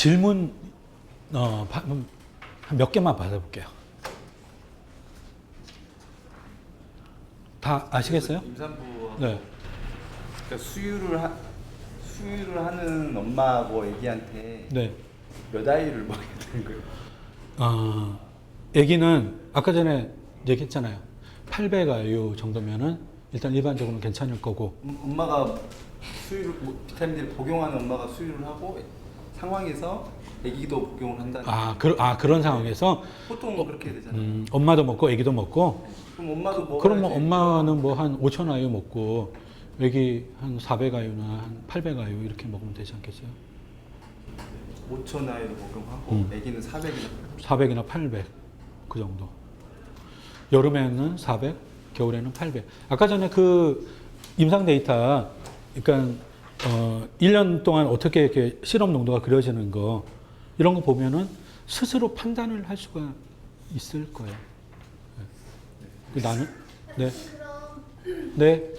질문 한 몇 개만 받아볼게요. 다 아시겠어요? 임산부 네. 그러니까 수유를 하는 엄마하고 애기한테 네. 몇 아이를 먹여야 되는 거예요? 아기는 아까 전에 얘기했잖아요. 800IU 정도면은 일단 일반적으로는 괜찮을 거고. 엄마가 비타민D를 복용하는 엄마가 수유를 하고 상황에서 아기도 복용을 한다는. 그런 상황에서 보통 그렇게 되잖아요. 엄마도 먹고 아기도 먹고. 그럼 엄마도 먹어야지. 그럼 뭐 엄마는 뭐 한 5000IU 먹고 아기 한 400IU나 한 800IU 이렇게 먹으면 되지 않겠어요? 5천 아이를 복용하고 아기는 400이나 400이나 800 그 정도. 여름에는 400, 겨울에는 800. 아까 전에 그 임상 데이터, 그러니까 1년 동안 어떻게 이렇게 실험 농도가 그려지는 거 이런 거 보면은 스스로 판단을 할 수가 있을 거예요. 네. 나는 네. 네.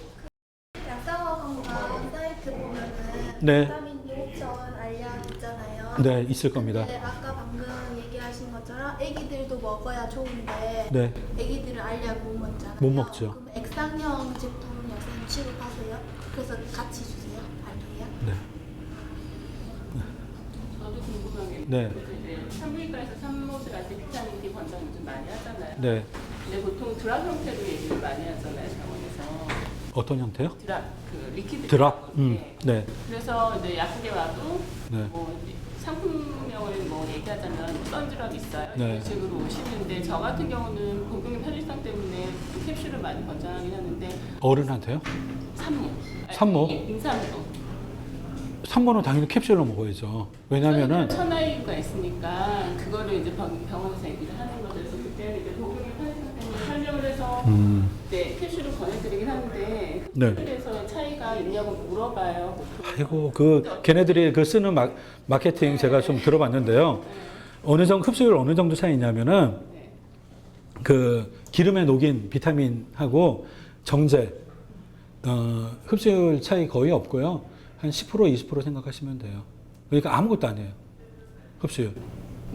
약사과학관 사이트 보면은 네. 비타민 D 옵션 알약 있잖아요. 네, 있을 겁니다. 네, 아까 방금 얘기하신 것처럼 애기들도 먹어야 좋은데 네. 애기들은 알약 못 먹잖아요. 못 먹죠. 그럼 액상형 제품 약사님 취급하세요? 그래서 같이 주세요? 알약이요? 네. 저도 궁금한 게 네. 이제 산부인과에서 산모들한테 비타민 D 권장 요즘 많이 하잖아요. 네. 근데 보통 드랍 형태로 얘기를 많이 하잖아요, 병원에서. 어떤 형태요? 드랍, 그 리퀴드. 드랍. 네. 네. 그래서 이제 약국에 와도 네. 뭐 상품명을 뭐 얘기하자면 선드랍 있어요. 네. 이런 식으로 오시는데 저 같은 경우는 복용의 편리성 때문에 캡슐을 많이 권장하긴 하는데 어른한테요? 산모. 산모? 임산부. 3번은 당연히 캡슐로 먹어야죠. 왜냐면은 천아이유가 있으니까 그거를 이제 병원에서 얘기를 하는 거죠. 그래서 그때는 이제 복용의 편리성 때문에 설명을 해서 네, 캡슐을 권해드리긴 하는데 네. 캡슐에서의 차이가 있냐고 물어봐요. 보통. 아이고 걔네들이 그 쓰는 마케팅 제가 좀 들어봤는데요. 어느 정도 흡수율 어느 정도 차이냐면은 네. 그 기름에 녹인 비타민하고 정제 흡수율 차이 거의 없고요. 한 10% 20% 생각하시면 돼요. 그러니까 아무것도 아니에요. 흡수율.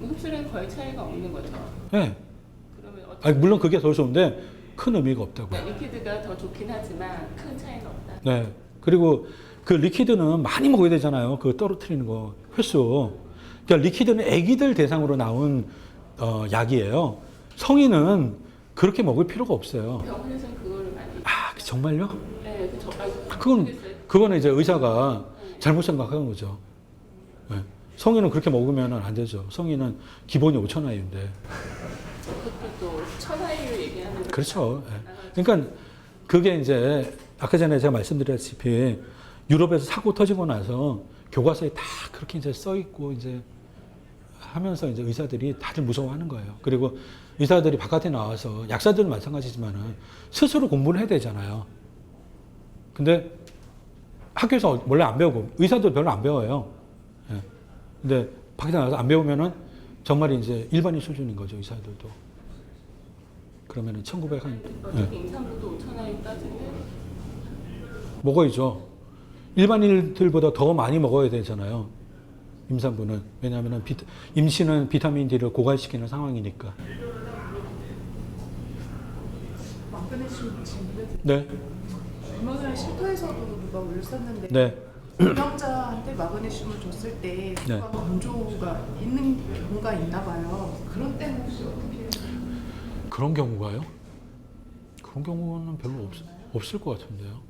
흡수는 거의 차이가 없는 거죠. 네. 그러면 아니, 물론 그게 더 좋은데 큰 의미가 없다고요. 리퀴드가 더 좋긴 하지만 큰 차이는 없다. 네. 그리고 그 리퀴드는 많이 먹어야 되잖아요. 그 떨어뜨리는 거 횟수. 그러니까 리퀴드는 아기들 대상으로 나온 약이에요. 성인은 그렇게 먹을 필요가 없어요. 병원에서는 그거를 많이. 정말요? 네, 그거는 이제 의사가 잘못 생각하는 거죠. 네. 성인은 그렇게 먹으면 안 되죠. 성인은 기본이 5,000IU인데. 그것도 또 천아이유 얘기하는 거. 그렇죠. 네. 그러니까 그게 이제 아까 전에 제가 말씀드렸다시피 유럽에서 사고 터지고 나서 교과서에 다 그렇게 이제 써 있고 이제 하면서 이제 의사들이 다들 무서워하는 거예요. 그리고 의사들이 바깥에 나와서 약사들은 마찬가지지만은 스스로 공부를 해야 되잖아요. 근데 학교에서 원래 안 배우고 의사도 별로 안 배워요. 예. 근데 밖에 나가서 안 배우면은 정말 이제 일반인 수준인 거죠, 의사들도. 그러면은 1900 한. 어차피 임산부도 5천아이유 따지면 먹어야죠. 일반인들보다 더 많이 먹어야 되잖아요. 임산부는. 왜냐하면 임신은 비타민 D를 고갈시키는 상황이니까. 마그네슘 질문해드릴게요. 네. 얼마 전에 쉼터에서도 누가 올렸었는데 네. 고령자한테 마그네슘을 줬을 때 네. 건조가 있는 경우가 있나 봐요. 그런 때는 혹시 어떻게? 그런 경우가요? 그런 경우는 별로 없을 것 같은데요.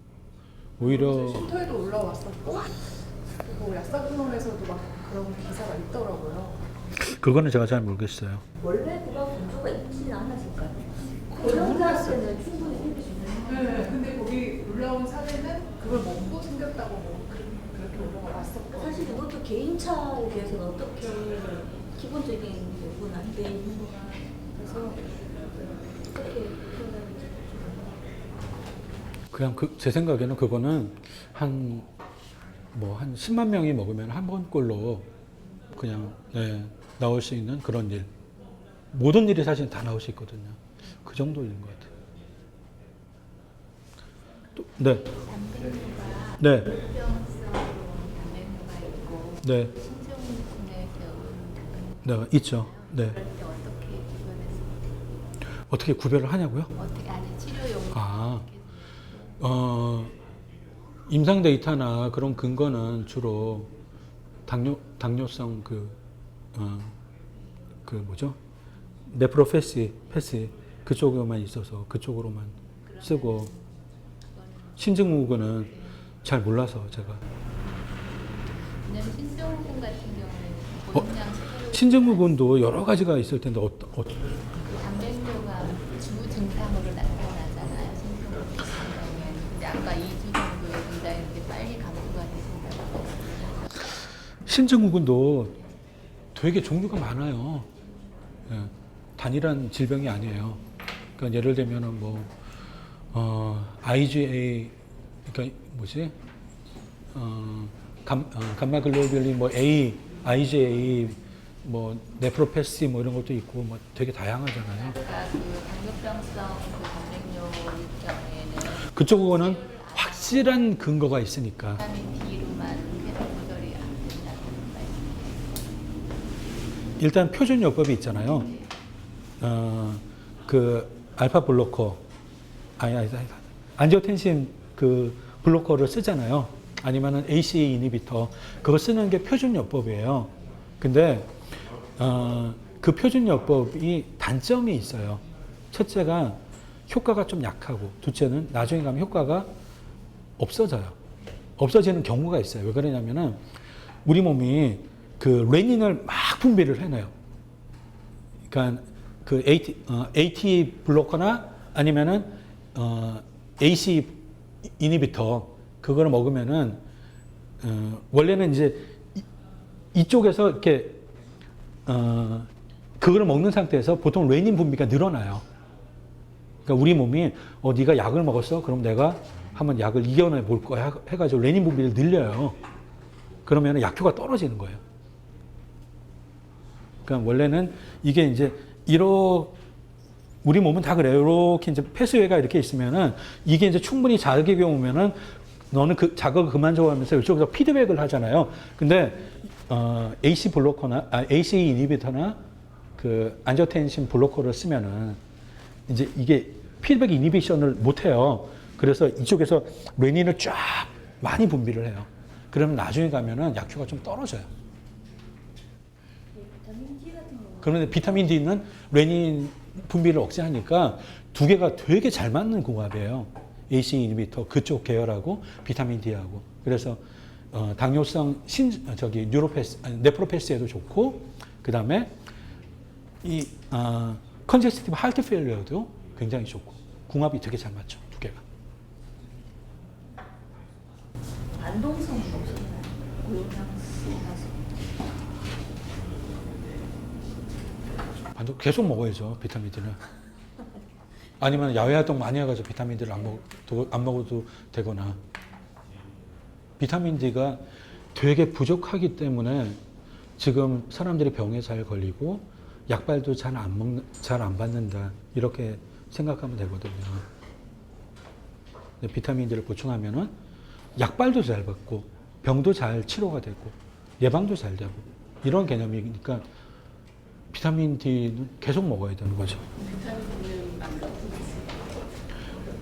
오히려 쉼터에도 올라왔었고 그리고 약사분원에서도 막 그런 기사가 있더라고요. 그거는 제가 잘 모르겠어요. 원래 그런 건조가 있지는 않았을까요? 고령자한테는 충분히 생길 수 있는. 네, 근데 거기 올라온 사례는 그걸 먹고 생겼다고 뭐 그렇게 올라가 왔었고. 사실 그것도 개인차에 대해서는 어떻게 기본적인 부분 안 돼 있는 거라 그래서 어떻게 표현하는지 그냥 제 생각에는 그거는 한 10만 명이 먹으면 한 번꼴로 그냥 나올 수 있는 그런 일. 모든 일이 사실 다 나올 수 있거든요. 그 정도인 것 같아요. 네. 담배류가 네. 물병성으로 담배류가 있고 네. 신체용품에서 네, 있죠. 네. 그럴 때 어떻게 구별해서 어떻게 구별을 하냐고요? 어떻게 아니 치료용 아, 임상 데이터나 그런 근거는 주로 당뇨성 그 뭐죠? 네프로패시 그쪽에만 있어서 그쪽으로만 쓰고 신증후군은 잘 몰라서 제가 왜냐면 신증후군 같은 경우에는 그냥 신증후군도 여러 가지가 있을 텐데 단백뇨가 주 증상으로 나타나잖아요. 신증후군 같은 경우에는 근데 아까 2주 정도에 굉장히 이렇게 빨리 감소가 되신다고. 신증후군도 되게 종류가 많아요. 예, 단일한 질병이 아니에요. 그러니까 예를 들면은 뭐 IgA 그러니까 뭐지? 감마글로뷸린 뭐 A, IgA 뭐 네프로패시 뭐 이런 것도 있고 뭐 되게 다양하잖아요. 아까 그 당뇨병성 그 단백뇨 경우에는 그쪽은 확실한 근거가 있으니까. 비타민 D로만 쾌도 조절이 안 된다는 말씀이에요. 일단 표준요법이 있잖아요. 그 알파 블로커, 아니, 안지오텐신 그 블로커를 쓰잖아요. 아니면은 ACE 이니비터 그거 쓰는 게 표준요법이에요. 근데 그 표준요법이 단점이 있어요. 첫째가 효과가 좀 약하고, 둘째는 나중에 가면 효과가 없어져요. 없어지는 경우가 있어요. 왜 그러냐면은 우리 몸이 그 레닌을 막 분비를 해내요. 그러니까 그 AT 블로커나 아니면은 AC 이니비터 그거를 먹으면은 원래는 이제 이쪽에서 이렇게 그거를 먹는 상태에서 보통 레닌 분비가 늘어나요. 그러니까 우리 몸이 네가 약을 먹었어? 그럼 내가 한번 약을 이겨내 볼 거야 해가지고 레닌 분비를 늘려요. 그러면 약효가 떨어지는 거예요. 그러니까 원래는 이게 이제 우리 몸은 다 그래요. 이렇게 이제 폐수회가 이렇게 있으면은 이게 이제 충분히 자극이 오면은 너는 그 자극을 그만줘 하면서 이쪽에서 피드백을 하잖아요. 근데 AC 블로커나 ACE 이니비터나 그 안지오텐신 블로커를 쓰면은 이제 이게 피드백 이니비션을 못 해요. 그래서 이쪽에서 레닌을 쫙 많이 분비를 해요. 그러면 나중에 가면은 약효가 좀 떨어져요. 비타민 D 같은 경우 그런데 비타민 D는 레닌 분비를 억제하니까 두 개가 되게 잘 맞는 궁합이에요. AC 이니비터 그쪽 계열하고 비타민 D하고. 그래서 당뇨성 네프로패시에도 좋고, 그 다음에 이 컨제스티브 하트 페일리어도 굉장히 좋고 궁합이 되게 잘 맞죠, 두 개가. 안동성 없었나요? 고용량수 계속 먹어야죠, 비타민 D는. 아니면 야외 활동 많이 해가지고 비타민 D를 안 먹어도 되거나. 비타민 D가 되게 부족하기 때문에 지금 사람들이 병에 잘 걸리고 약발도 잘 안 받는다, 이렇게 생각하면 되거든요. 비타민 D를 보충하면은 약발도 잘 받고 병도 잘 치료가 되고 예방도 잘 되고 이런 개념이니까 비타민 D는 계속 먹어야 되는 거죠. 비타민 D는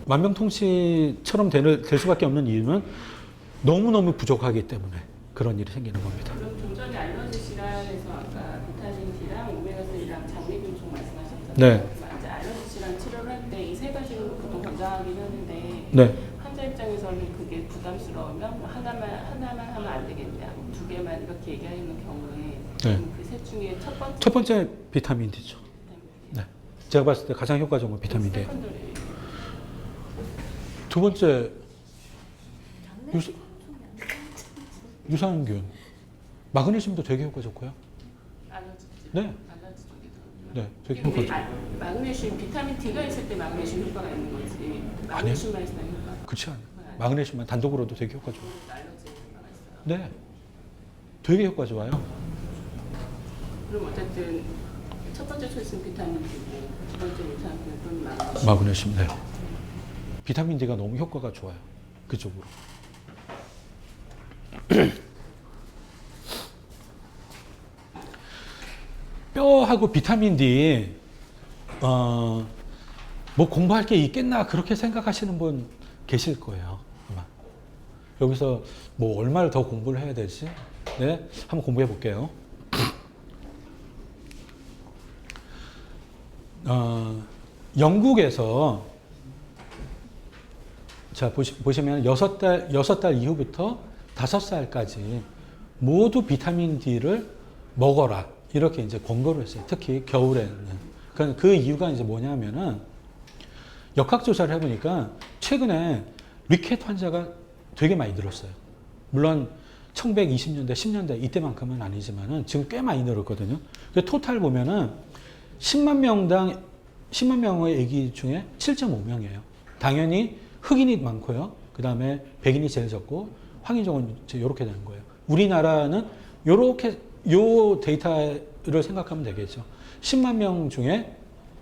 만병통치처럼 될 수밖에 없는 이유는 너무너무 부족하기 때문에 그런 일이 생기는 겁니다. 그럼 좀 전에 알러지 질환에서 아까 비타민 D랑 오메가3랑 장미균총 말씀하셨잖아요. 네. 이제 알러지 질환 치료를 할 때 이 세 가지로 보통 권장하긴 하는데 네. 환자 입장에서는 그게 부담스러우면 하나만 하면 안 되겠냐, 두 개만 이렇게 얘기하는 경우에 네. 그 셋 중에 첫 번째 비타민 D죠. 네. 제가 봤을 때 가장 효과적인 건 비타민 D. 세컨더리 두 번째 유산균. 마그네슘도 되게 효과 좋고요. 알러지 네. 알러지 쪽에도. 네, 되게 근데 효과 좋고. 마그네슘 비타민 D가 있을 때 마그네슘 효과가 있는 거지. 마그네슘만 있으면 효과. 그렇지 않아요. 마그네슘만 단독으로도 되게 효과 좋아요. 알러지 효과가 있어요. 네. 되게 효과 좋아요. 그럼 어쨌든 첫 번째 초이스는 비타민 D고 두 번째 유산균은 마그네슘. 마그네슘, 네. 비타민 D가 너무 효과가 좋아요. 그쪽으로. 뼈하고 비타민 D 뭐 공부할 게 있겠나 그렇게 생각하시는 분 계실 거예요. 아마. 여기서 뭐 얼마를 더 공부를 해야 되지? 네, 한번 공부해 볼게요. 영국에서 자 보시면 6달 이후부터 5살까지 모두 비타민 D를 먹어라 이렇게 이제 권고를 했어요. 특히 겨울에는. 그 이유가 이제 뭐냐면은 역학조사를 해보니까 최근에 리켓 환자가 되게 많이 늘었어요. 물론 1920년대, 10년대 이때만큼은 아니지만은 지금 꽤 많이 늘었거든요. 그 토탈 보면은 10만 명당 10만 명의 아기 중에 7.5명이에요. 당연히 흑인이 많고요. 그 다음에 백인이 제일 적고 황인종은 이렇게 되는 거예요. 우리나라는 요렇게 요 데이터를 생각하면 되겠죠. 10만 명 중에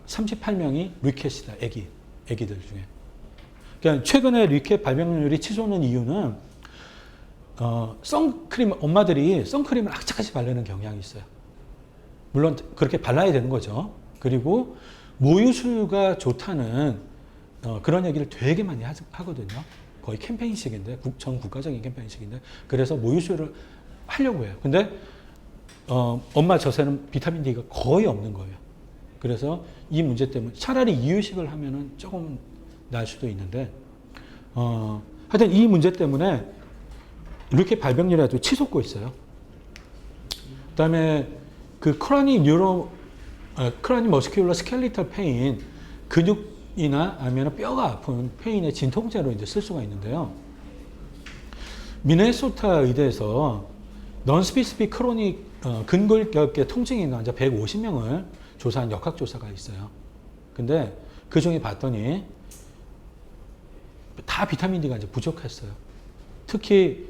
38명이 리켓이다. 아기들 중에. 그러니까 최근에 리켓 발병률이 치솟는 이유는 선크림 엄마들이 선크림을 악착같이 바르는 경향이 있어요. 물론 그렇게 발라야 되는 거죠. 그리고 모유수유가 좋다는 그런 얘기를 되게 많이 하거든요. 거의 캠페인식인데 전 국가적인 캠페인식인데 그래서 모유수유를 하려고 해요. 근데 엄마 젖에는 비타민 D가 거의 없는 거예요. 그래서 이 문제 때문에 차라리 이유식을 하면은 조금 나을 수도 있는데 하여튼 이 문제 때문에 이렇게 발병률이 아주 치솟고 있어요. 그다음에 그 크로닉 머스큘러 스켈리털 페인 근육이나 아니면 뼈가 아픈 페인의 진통제로 이제 쓸 수가 있는데요. 미네소타 의대에서 non-specific 크로닉 근골격계 통증이 있는 환자 150명을 조사한 역학조사가 있어요. 근데 그 중에 봤더니 다 비타민 D가 이제 부족했어요. 특히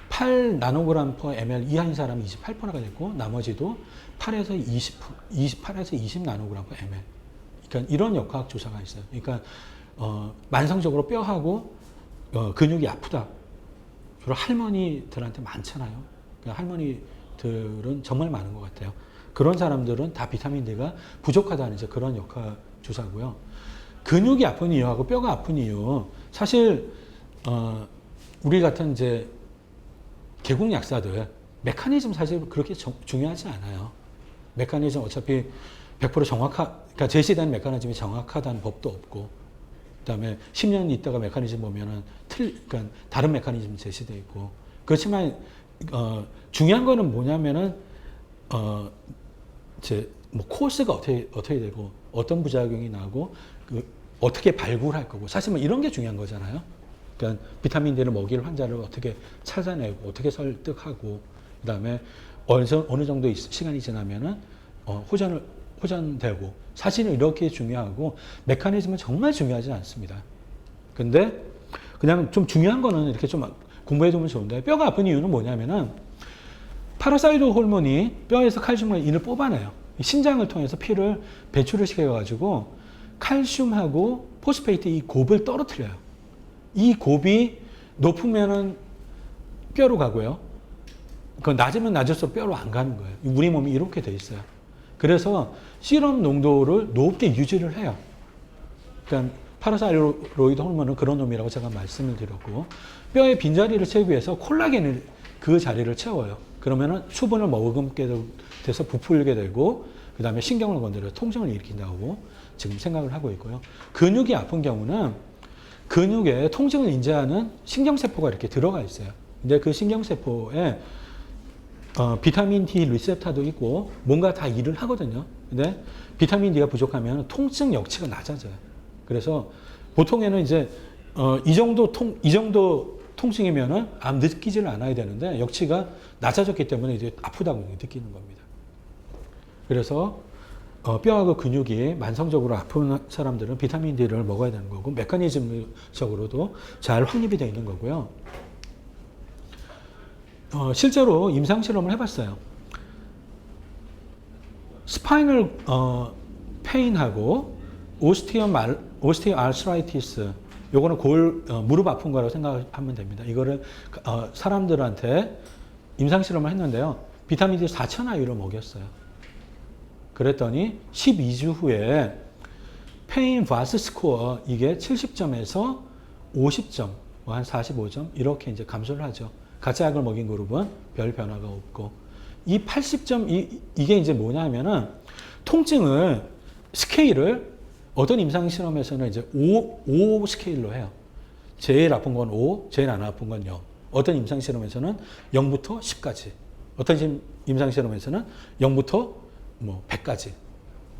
8 나노그램 per ml 이하인 사람이 28%가 됐고 나머지도 8에서 20 나노그램 per ml. 그러니까 이런 역학 조사가 있어요. 그러니까 만성적으로 뼈하고 근육이 아프다. 주로 할머니들한테 많잖아요. 그러니까 할머니들은 정말 많은 것 같아요. 그런 사람들은 다 비타민 D가 부족하다는 이제 그런 역학 조사고요. 근육이 아픈 이유하고 뼈가 아픈 이유 사실 우리 같은 이제 개국 약사들 메커니즘 사실 그렇게 중요하지 않아요. 메커니즘 어차피 100% 그러니까 제시된 메커니즘이 정확하다는 법도 없고, 그다음에 10년 있다가 메커니즘 보면은 그러니까 다른 메커니즘이 제시돼 있고. 그렇지만 중요한 거는 뭐냐면은 이제 뭐 코스가 어떻게 되고 어떤 부작용이 나고 어떻게 발굴할 거고 사실 뭐 이런 게 중요한 거잖아요. 그러니까 비타민 D를 먹일 환자를 어떻게 찾아내고 어떻게 설득하고 그다음에 어느 정도 시간이 지나면은 호전되고 사실은 이렇게 중요하고 메커니즘은 정말 중요하지 않습니다. 근데 그냥 좀 중요한 거는 이렇게 좀 공부해 두면 좋은데 뼈가 아픈 이유는 뭐냐면은 파라사이트 호르몬이 뼈에서 칼슘과 인을 뽑아내요. 신장을 통해서 피를 배출을 시켜가지고 칼슘하고 포스페이트 이 곱을 떨어뜨려요. 이 곱이 높으면은 뼈로 가고요. 그 낮으면 낮을수록 뼈로 안 가는 거예요. 우리 몸이 이렇게 돼 있어요. 그래서 시럼 농도를 높게 유지를 해요. 그러니까 파라사이로이드 호르몬은 그런 놈이라고 제가 말씀을 드렸고 뼈의 빈자리를 채우기 위해서 콜라겐을 그 자리를 채워요. 그러면은 수분을 머금게 돼서 부풀게 되고 그 다음에 신경을 건드려 통증을 일으킨다고 지금 생각을 하고 있고요. 근육이 아픈 경우는 근육에 통증을 인지하는 신경세포가 이렇게 들어가 있어요. 근데 그 신경세포에 비타민 D 리셉터도 있고 뭔가 다 일을 하거든요. 근데 비타민 D가 부족하면 통증 역치가 낮아져요. 그래서 보통에는 이제 이 정도 통증이면은 느끼지를 않아야 되는데 역치가 낮아졌기 때문에 이제 아프다고 느끼는 겁니다. 그래서 뼈하고 근육이 만성적으로 아픈 사람들은 비타민 D를 먹어야 되는 거고 메커니즘적으로도 잘 확립이 되어 있는 거고요. 실제로 임상 실험을 해봤어요. 스파이널 페인하고 오스티오아스라이티스 요거는 무릎 아픈 거라고 생각하면 됩니다. 이거를 사람들한테 임상 실험을 했는데요. 비타민 D 4,000 아유를 먹였어요. 그랬더니 12주 후에 페인 바스 스코어 이게 70점에서 50점, 뭐 한 45점 이렇게 이제 감소를 하죠. 같이 약을 먹인 그룹은 별 변화가 없고 이 80점 이게 이제 뭐냐면은 통증을 스케일을 어떤 임상 실험에서는 이제 5 스케일로 해요. 제일 아픈 건 5, 제일 안 아픈 건 0. 어떤 임상 실험에서는 0부터 10까지. 어떤 임상 실험에서는 0부터 뭐 100까지.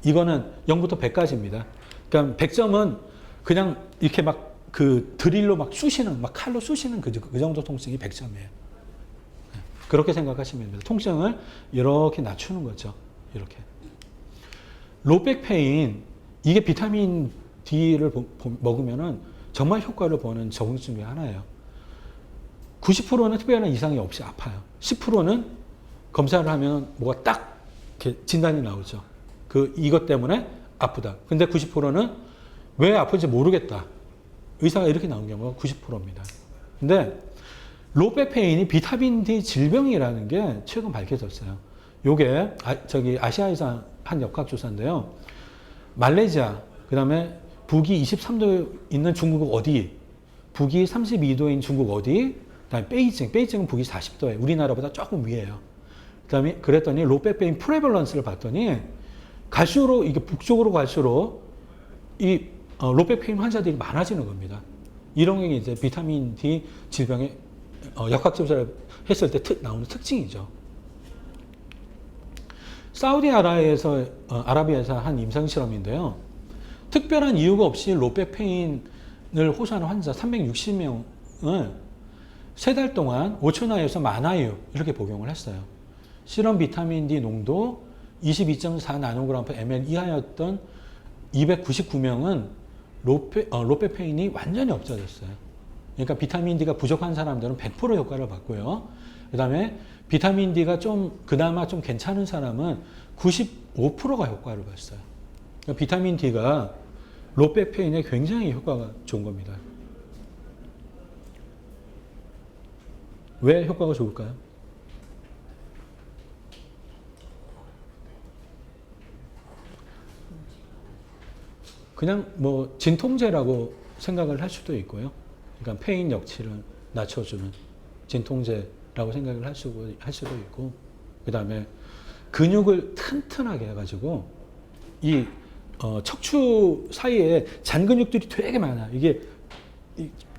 이거는 0부터 100까지입니다. 그러니까 100점은 그냥 이렇게 막 그 드릴로 막 쑤시는, 막 칼로 쑤시는 그 정도 통증이 100점이에요. 그렇게 생각하시면 됩니다. 통증을 이렇게 낮추는 거죠. 이렇게. 로백 페인, 이게 비타민 D를 먹으면은 정말 효과를 보는 적응증 중에 하나예요. 90%는 특별한 이상이 없이 아파요. 10%는 검사를 하면 뭐가 딱 이렇게 진단이 나오죠. 이것 때문에 아프다. 근데 90%는 왜 아픈지 모르겠다. 의사가 이렇게 나온 경우가 90%입니다. 근데 로백 페인이 비타민 D 질병이라는 게 최근 밝혀졌어요. 요게 아시아에서 한 역학조사인데요. 말레이시아, 그 다음에 북위 23도 있는 중국 어디, 북위 32도인 중국 어디, 그 다음에 베이징은 북위 40도에 우리나라보다 조금 위에요. 그 다음에 그랬더니 로백 페인 프레벌런스를 봤더니 갈수록 이게 북쪽으로 갈수록 이 로백 페인 환자들이 많아지는 겁니다. 이런 게 이제 비타민 D 질병의 역학조사를 했을 때 나오는 특징이죠. 아라비아에서 한 임상 실험인데요. 특별한 이유가 없이 로백 페인을 호소하는 환자 360명을 3달 동안 5초나이에서 만화유 이렇게 복용을 했어요. 실험 비타민 D 농도 22.4 나노그램 per ml 이하였던 299명은 로백 페인이 완전히 없어졌어요. 그러니까 비타민 D가 부족한 사람들은 100% 효과를 받고요. 그 다음에 비타민 D가 그나마 좀 괜찮은 사람은 95%가 효과를 봤어요. 그러니까 비타민 D가 로백 페인에 굉장히 효과가 좋은 겁니다. 왜 효과가 좋을까요? 그냥 뭐 진통제라고 생각을 할 수도 있고요. 그러니까 페인 역치를 낮춰주는 진통제라고 생각을 할 수도 있고, 그 다음에 근육을 튼튼하게 해가지고 이 척추 사이에 잔 근육들이 되게 많아요. 이게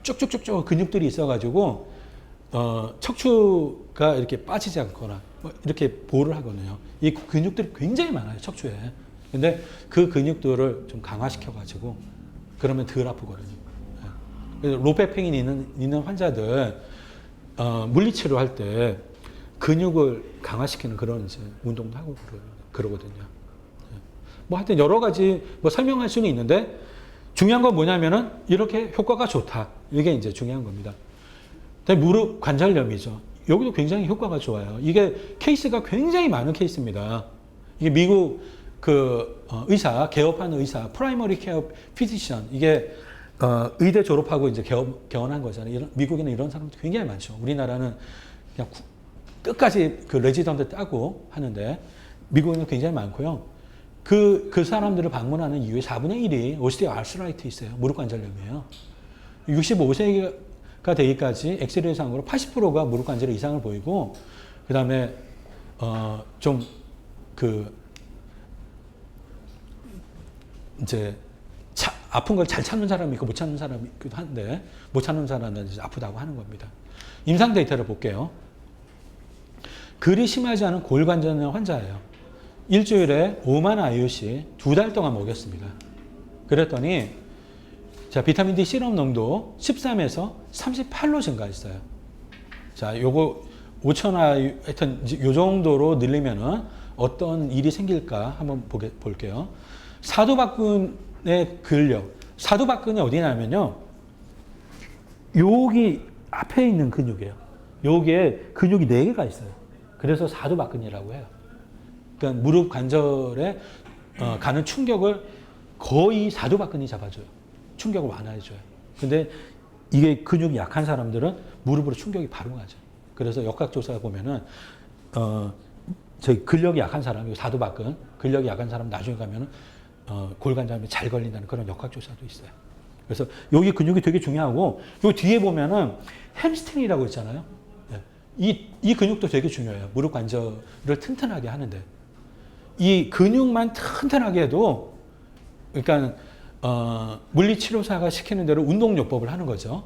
쭉쭉쭉쭉 근육들이 있어가지고 척추가 이렇게 빠지지 않거나 뭐 이렇게 보호를 하거든요. 이 근육들이 굉장히 많아요, 척추에. 근데 그 근육들을 좀 강화시켜가지고 그러면 덜 아프거든요. 그래서 로백 페인이 있는 환자들 물리치료할 때 근육을 강화시키는 그런 이제 운동도 하고 그러거든요. 뭐 하여튼 여러 가지 뭐 설명할 수는 있는데 중요한 건 뭐냐면은 이렇게 효과가 좋다. 이게 이제 중요한 겁니다. 무릎 관절염이죠. 여기도 굉장히 효과가 좋아요. 이게 케이스가 굉장히 많은 케이스입니다. 이게 미국 의사, 개업하는 의사, 프라이머리 케어 피지션, 이게 의대 졸업하고 이제 개원한 거잖아요. 미국에는 이런 사람들 굉장히 많죠. 우리나라는 그냥 끝까지 레지던트 따고 하는데 미국에는 굉장히 많고요. 그 사람들을 방문하는 이유의 4분의 1이 오스티오아스라이티스예요. 무릎 관절염이에요. 65세가 되기까지 엑스레이상으로 80%가 무릎 관절에 이상을 보이고, 그 다음에 이제 아픈 걸 잘 찾는 사람이 있고 못 찾는 사람이 있기도 한데, 못 찾는 사람은 이제 아프다고 하는 겁니다. 임상 데이터를 볼게요. 그리 심하지 않은 골관절염 환자예요. 일주일에 5만 IU씩 2달 동안 먹였습니다. 그랬더니 자, 비타민 D 시럽 농도 13에서 38로 증가했어요. 자, 요거 5,000 IU, 하여튼 요 정도로 늘리면은 어떤 일이 생길까 한번 볼게요. 사도박근의 근력. 사도박근이 어디냐면요. 여기 앞에 있는 근육이에요. 여기에 근육이 4개가 있어요. 그래서 사도박근이라고 해요. 그러니까 무릎 관절에 가는 충격을 거의 사도박근이 잡아줘요. 충격을 완화해줘요. 근데 이게 근육이 약한 사람들은 무릎으로 충격이 바로 가죠. 그래서 역학조사 보면은 저희 근력이 약한 사람이 사도박근 근력이 약한 사람 나중에 가면은 골관절염이 잘 걸린다는 그런 역학조사도 있어요. 그래서 여기 근육이 되게 중요하고 요 뒤에 보면은 햄스트링이라고 있잖아요. 이 근육도 되게 중요해요. 무릎 관절을 튼튼하게 하는데 이 근육만 튼튼하게 해도 그러니까 물리치료사가 시키는 대로 운동요법을 하는 거죠.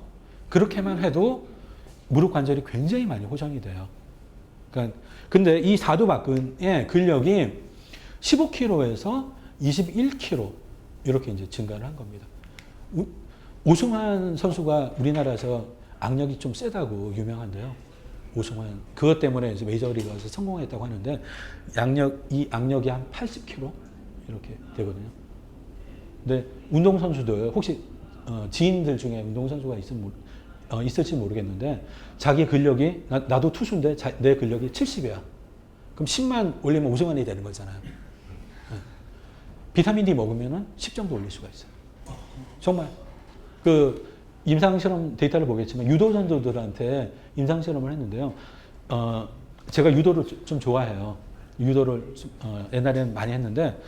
그렇게만 해도 무릎 관절이 굉장히 많이 호전이 돼요. 그러니까 근데 이 사두박근의 근력이 15kg에서 21kg 이렇게 이제 증가를 한 겁니다. 오승환 선수가 우리나라에서 악력이 좀 세다고 유명한데요. 오승환 그것 때문에 이제 메이저리그에서 성공했다고 하는데 이 악력이 한 80kg 이렇게 되거든요. 근데 운동 선수들 혹시 지인들 중에 운동 선수가 있을지 모르겠는데 자기 근력이 나도 투수인데 내 근력이 70이야. 그럼 10만 올리면 오승환이 되는 거잖아요. 비타민 D 먹으면은 10 정도 올릴 수가 있어요. 정말 그 임상 실험 데이터를 보겠지만 유도 선수들한테 임상 실험을 했는데요. 제가 유도를 좀 좋아해요. 유도를 옛날에는 많이 했는데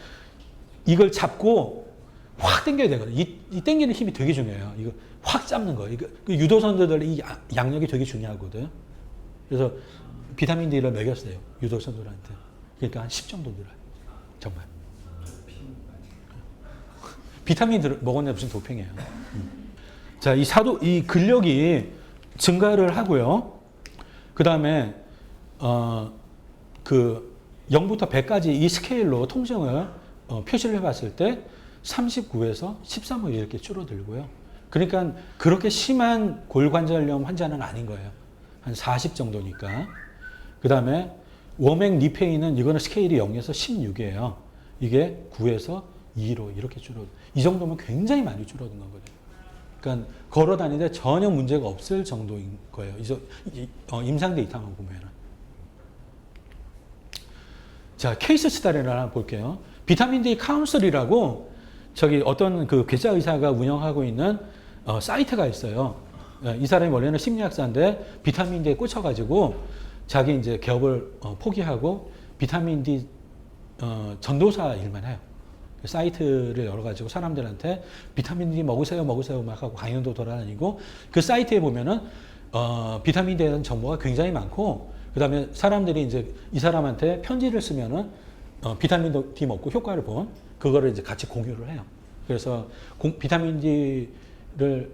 이걸 잡고 확 당겨야 되거든요. 이 당기는 힘이 되게 중요해요. 이거 확 잡는 거. 이거 유도 선수들 이 양력이 되게 중요하거든요. 그래서 비타민 D를 먹였어요. 유도 선수들한테. 그러니까 한 10 정도 늘어요. 정말. 비타민 먹었네 무슨 도핑이에요. 자, 이 근력이 증가를 하고요. 그 다음에 그 0부터 100까지 이 스케일로 통증을 표시를 해봤을 때 39에서 13을 이렇게 줄어들고요. 그러니까 그렇게 심한 골관절염 환자는 아닌 거예요. 한 40 정도니까. 그 다음에 워맥 니페인은 이거는 스케일이 0에서 16이에요. 이게 9에서 2로 이렇게 이 정도면 굉장히 많이 줄어든 거거든요. 그러니까 걸어 다니는데 전혀 문제가 없을 정도인 거예요. 임상 데이터만 보면은. 자, 케이스 스타디를 하나 볼게요. 비타민 D 카운슬이라고 저기 어떤 그 괴짜 의사가 운영하고 있는 사이트가 있어요. 이 사람이 원래는 심리학자인데 비타민 D에 꽂혀가지고 자기 이제 기업을 포기하고 비타민 D 전도사 일만 해요. 사이트를 열어가지고 사람들한테 비타민 D 먹으세요 막 하고 강연도 돌아다니고 그 사이트에 보면은 비타민 D에 대한 정보가 굉장히 많고 그 다음에 사람들이 이제 이 사람한테 편지를 쓰면은 비타민 D 먹고 효과를 본 그거를 이제 같이 공유를 해요. 그래서 비타민 D를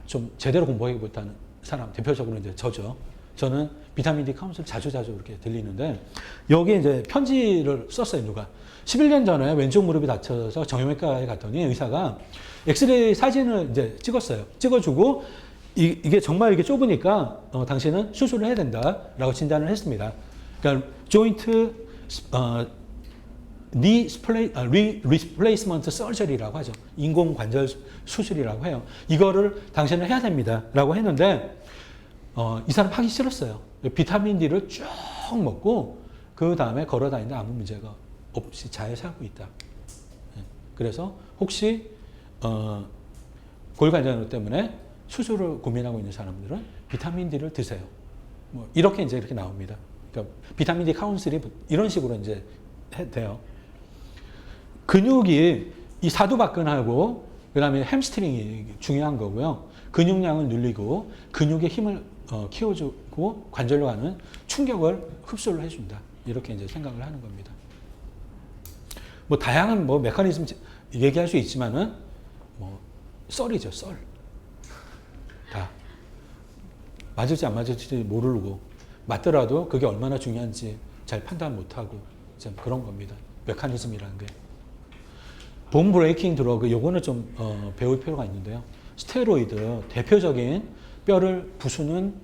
좀 제대로 공부하기 못하는 사람 대표적으로 이제 저죠. 저는 비타민 D 카운슬 자주 이렇게 들리는데 여기에 이제 편지를 썼어요. 누가 11년 전에 왼쪽 무릎이 다쳐서 정형외과에 갔더니 의사가 엑스레이 사진을 이제 찍었어요. 찍어주고 이게 정말 이게 좁으니까 당신은 수술을 해야 된다라고 진단을 했습니다. 그러니까 조인트 니 리플레이스먼트 서저리라고 하죠. 인공 관절 수술이라고 해요. 이거를 당신은 해야 됩니다라고 했는데 이 사람 하기 싫었어요. 비타민 D를 쭉 먹고 그 다음에 걸어 다니는데 아무 문제가 없이 잘 살고 있다. 그래서 혹시 골관절 때문에 수술을 고민하고 있는 사람들은 비타민 D를 드세요. 뭐 이렇게 이제 나옵니다. 그러니까 비타민 D 카운슬이 이런 식으로 이제 돼요. 근육이 이 사두박근하고 그다음에 햄스트링이 중요한 거고요. 근육량을 늘리고 근육의 힘을 키워주고 관절로 가는 충격을 흡수를 해준다. 이렇게 이제 생각을 하는 겁니다. 뭐 다양한 뭐 메커니즘 얘기할 수 있지만은 뭐 썰이죠, 썰. 다 맞을지 안 맞을지 모르고 맞더라도 그게 얼마나 중요한지 잘 판단 못하고 그런 겁니다. 메커니즘이라는 게. 본 브레이킹 드러그 요거는 좀 배울 필요가 있는데요. 스테로이드 대표적인 뼈를 부수는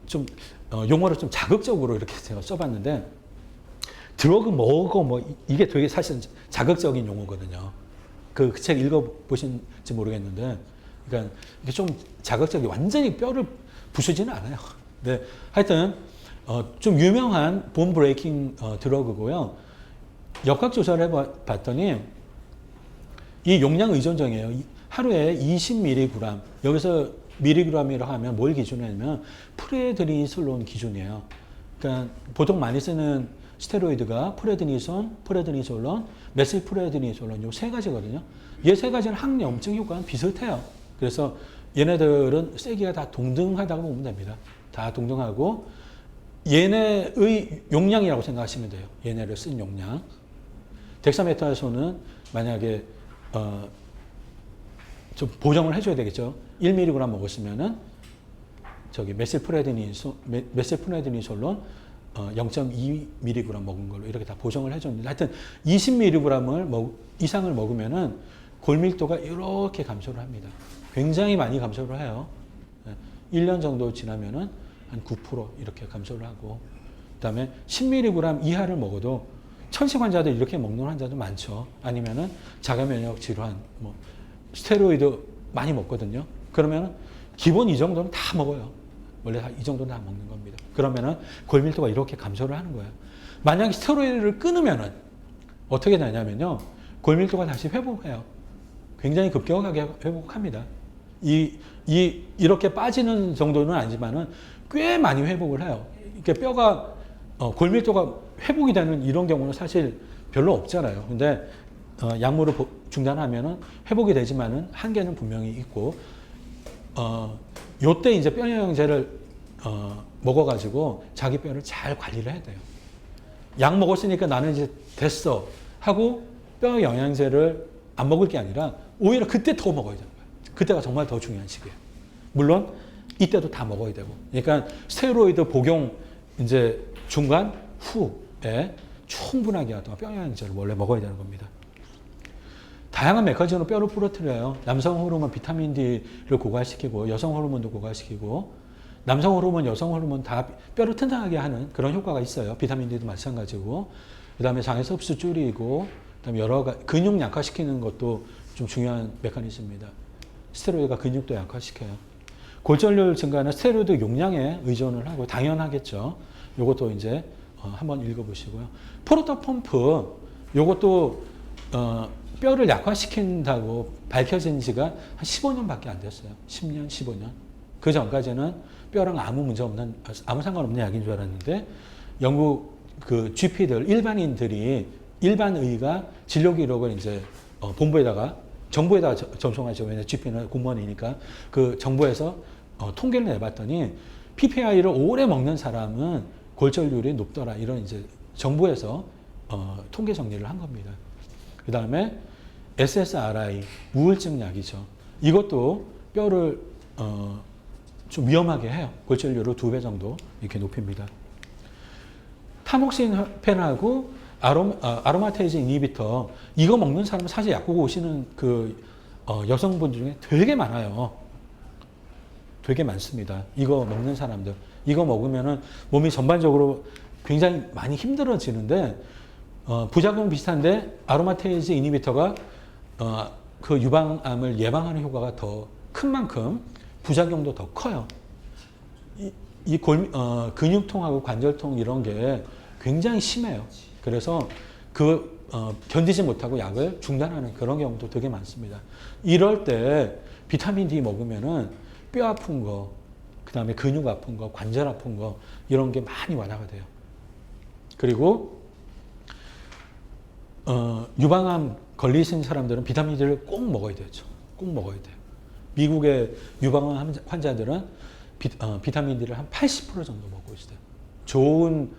좀 용어를 좀 자극적으로 이렇게 제가 써봤는데 드러그 뭐 이게 되게 사실 자극적인 용어거든요. 그 책 읽어보신지 모르겠는데 그러니까 이게 좀 자극적이 완전히 뼈를 부수지는 않아요. 네, 하여튼 좀 유명한 본 브레이킹 드러그고요. 역학 조사를 해봤더니 이 용량 의존적이에요. 하루에 20mg 여기서 미리그램이라고 하면 뭘 기준으로 하냐면 프레드니솔론 기준이에요. 그러니까 보통 많이 쓰는 스테로이드가 프레드니손, 프레드니솔론, 메실프레드니솔론 요 세 가지거든요. 이 세 가지는 항염증 효과는 비슷해요. 그래서 얘네들은 세기가 다 동등하다고 보면 됩니다. 다 동등하고 얘네의 용량이라고 생각하시면 돼요. 얘네를 쓴 용량. 덱사메타소는 만약에 좀 보정을 해줘야 되겠죠. 1mg 먹었으면은 저기 메실프레드니솔론 0.2mg 먹은 걸로 이렇게 다 보정을 해줬는데 하여튼 20mg을 이상을 먹으면은 골밀도가 이렇게 감소를 합니다. 굉장히 많이 감소를 해요. 1년 정도 지나면은 한 9% 이렇게 감소를 하고 그다음에 10mg 이하를 먹어도 천식 환자들 이렇게 먹는 환자도 많죠. 아니면은 자가 면역 질환, 뭐 스테로이드 많이 먹거든요. 그러면 기본 이 정도는 다 먹어요. 원래 이 정도는 다 먹는 겁니다. 그러면은 골밀도가 이렇게 감소를 하는 거예요. 만약에 스테로이드를 끊으면은 어떻게 되냐면요. 골밀도가 다시 회복해요. 굉장히 급격하게 회복합니다. 이렇게 빠지는 정도는 아니지만은 꽤 많이 회복을 해요. 이렇게 뼈가 골밀도가 회복이 되는 이런 경우는 사실 별로 없잖아요. 근데 약물을 중단하면은 회복이 되지만은 한계는 분명히 있고 요때 이제 뼈 영양제를 먹어가지고 자기 뼈를 잘 관리를 해야 돼요. 약 먹었으니까 나는 이제 됐어 하고 뼈 영양제를 안 먹을 게 아니라 오히려 그때 더 먹어야 되는 거예요. 그때가 정말 더 중요한 시기예요. 물론 이때도 다 먹어야 되고. 그러니까 스테로이드 복용 이제 중간 후에 충분하게 하던 뼈 영양제를 원래 먹어야 되는 겁니다. 다양한 메커니즘으로 뼈를 부러뜨려요. 남성 호르몬 비타민 D를 고갈시키고 여성 호르몬도 고갈시키고 남성 호르몬, 여성 호르몬 다 뼈를 튼튼하게 하는 그런 효과가 있어요. 비타민 D도 마찬가지고 그다음에 장에서 흡수 줄이고 그다음에 여러 가지 근육 약화시키는 것도 좀 중요한 메커니즘입니다. 스테로이드가 근육도 약화시켜요. 골절률 증가는 스테로이드 용량에 의존을 하고 당연하겠죠. 요것도 이제 한번 읽어보시고요. 프로토 펌프 요것도 뼈를 약화시킨다고 밝혀진 지가 한 15년밖에 안 됐어요. 10년, 15년. 그 전까지는 뼈랑 아무 문제 없는, 아무 상관없는 약인 줄 알았는데 영국 그 GP들, 일반인들이 일반의가 진료 기록을 이제 본부에다가 정부에다가 전송하죠. 왜냐면 GP는 공무원이니까 그 정부에서 통계를 내봤더니 PPI를 오래 먹는 사람은 골절률이 높더라. 이런 이제 정부에서 통계 정리를 한 겁니다. 그 다음에 SSRI 우울증 약이죠. 이것도 뼈를 좀 위험하게 해요. 골절률을 2배 정도 이렇게 높입니다. 타목신펜하고 아로마테이즈 이니비터 이거 먹는 사람은 사실 약국 오시는 그 여성분 중에 되게 많아요. 되게 많습니다. 이거 먹는 사람들. 이거 먹으면은 몸이 전반적으로 굉장히 많이 힘들어지는데 부작용 비슷한데 아로마테이즈 이니비터가 그 유방암을 예방하는 효과가 더 큰 만큼 부작용도 더 커요. 근육통하고 관절통 이런 게 굉장히 심해요. 그래서 견디지 못하고 약을 중단하는 그런 경우도 되게 많습니다. 이럴 때 비타민 D 먹으면은 뼈 아픈 거, 그 다음에 근육 아픈 거, 관절 아픈 거 이런 게 많이 완화가 돼요. 그리고 유방암 걸리신 사람들은 비타민 D를 꼭 먹어야 되죠. 꼭 먹어야 돼요. 미국의 유방암 환자들은 비타민 D를 한 80% 정도 먹고 있어요. 좋은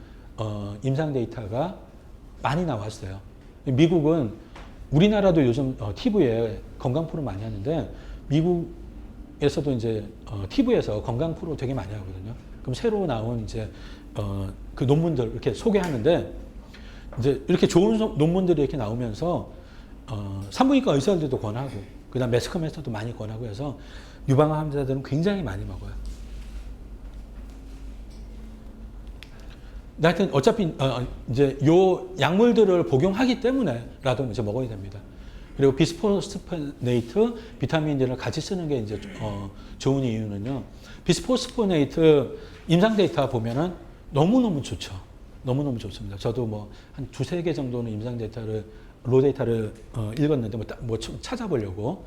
임상 데이터가 많이 나왔어요. 미국은 우리나라도 요즘 TV에 건강 프로 많이 하는데 미국에서도 이제 TV에서 건강 프로 되게 많이 하거든요. 그럼 새로 나온 이제 그 논문들 이렇게 소개하는데 이제 이렇게 좋은 논문들이 이렇게 나오면서 산부인과 의사들도 권하고 그다음 매스컴에서도 많이 권하고 해서 유방암 환자들은 굉장히 많이 먹어요. 하여튼 어차피 이제 요 약물들을 복용하기 때문에라도 이제 먹어야 됩니다. 그리고 비스포스포네이트, 비타민 D를 같이 쓰는 게 이제 좋은 이유는요. 비스포스포네이트 임상 데이터 보면은 너무너무 좋죠. 너무너무 좋습니다. 저도 뭐 한 2-3개 정도는 임상 데이터를 로 데이터를 읽었는데 뭐 찾아보려고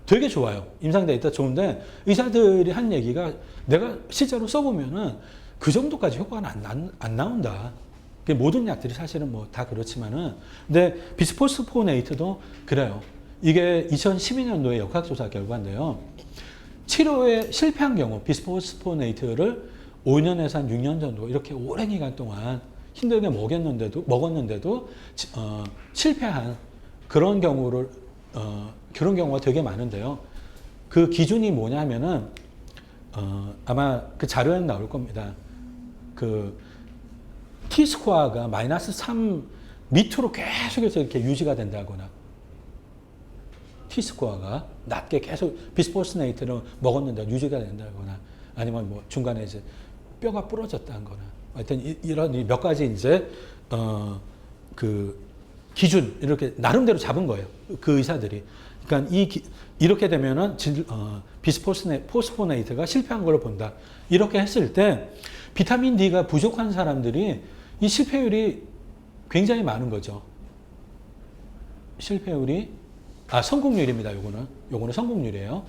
되게 좋아요. 임상 데이터 좋은데 의사들이 한 얘기가 내가 실제로 써보면은 그 정도까지 효과는 안 나온다. 모든 약들이 사실은 뭐 다 그렇지만은, 근데 비스포스포네이트도 그래요. 이게 2012년도에 역학조사 결과인데요. 치료에 실패한 경우 비스포스포네이트를 5년에서 한 6년 정도 이렇게 오랜 기간 동안 힘들게 먹었는데도 실패한 그런 그런 경우가 되게 많은데요. 그 기준이 뭐냐면은 아마 그 자료에 나올 겁니다. 그 T스코어가 마이너스 3 밑으로 계속해서 이렇게 유지가 된다거나, T스코어가 낮게 계속 비스포스네이트를 먹었는데 유지가 된다거나, 아니면 뭐 중간에 이제 뼈가 부러졌다거나, 하여튼 이런 몇 가지 이제 그 기준 이렇게 나름대로 잡은 거예요. 그 의사들이. 그러니까 이렇게 되면은 비스포스포네이트가 실패한 걸로 본다. 이렇게 했을 때 비타민 D가 부족한 사람들이 이 실패율이 굉장히 많은 거죠. 실패율이 성공률입니다. 요거는 성공률이에요.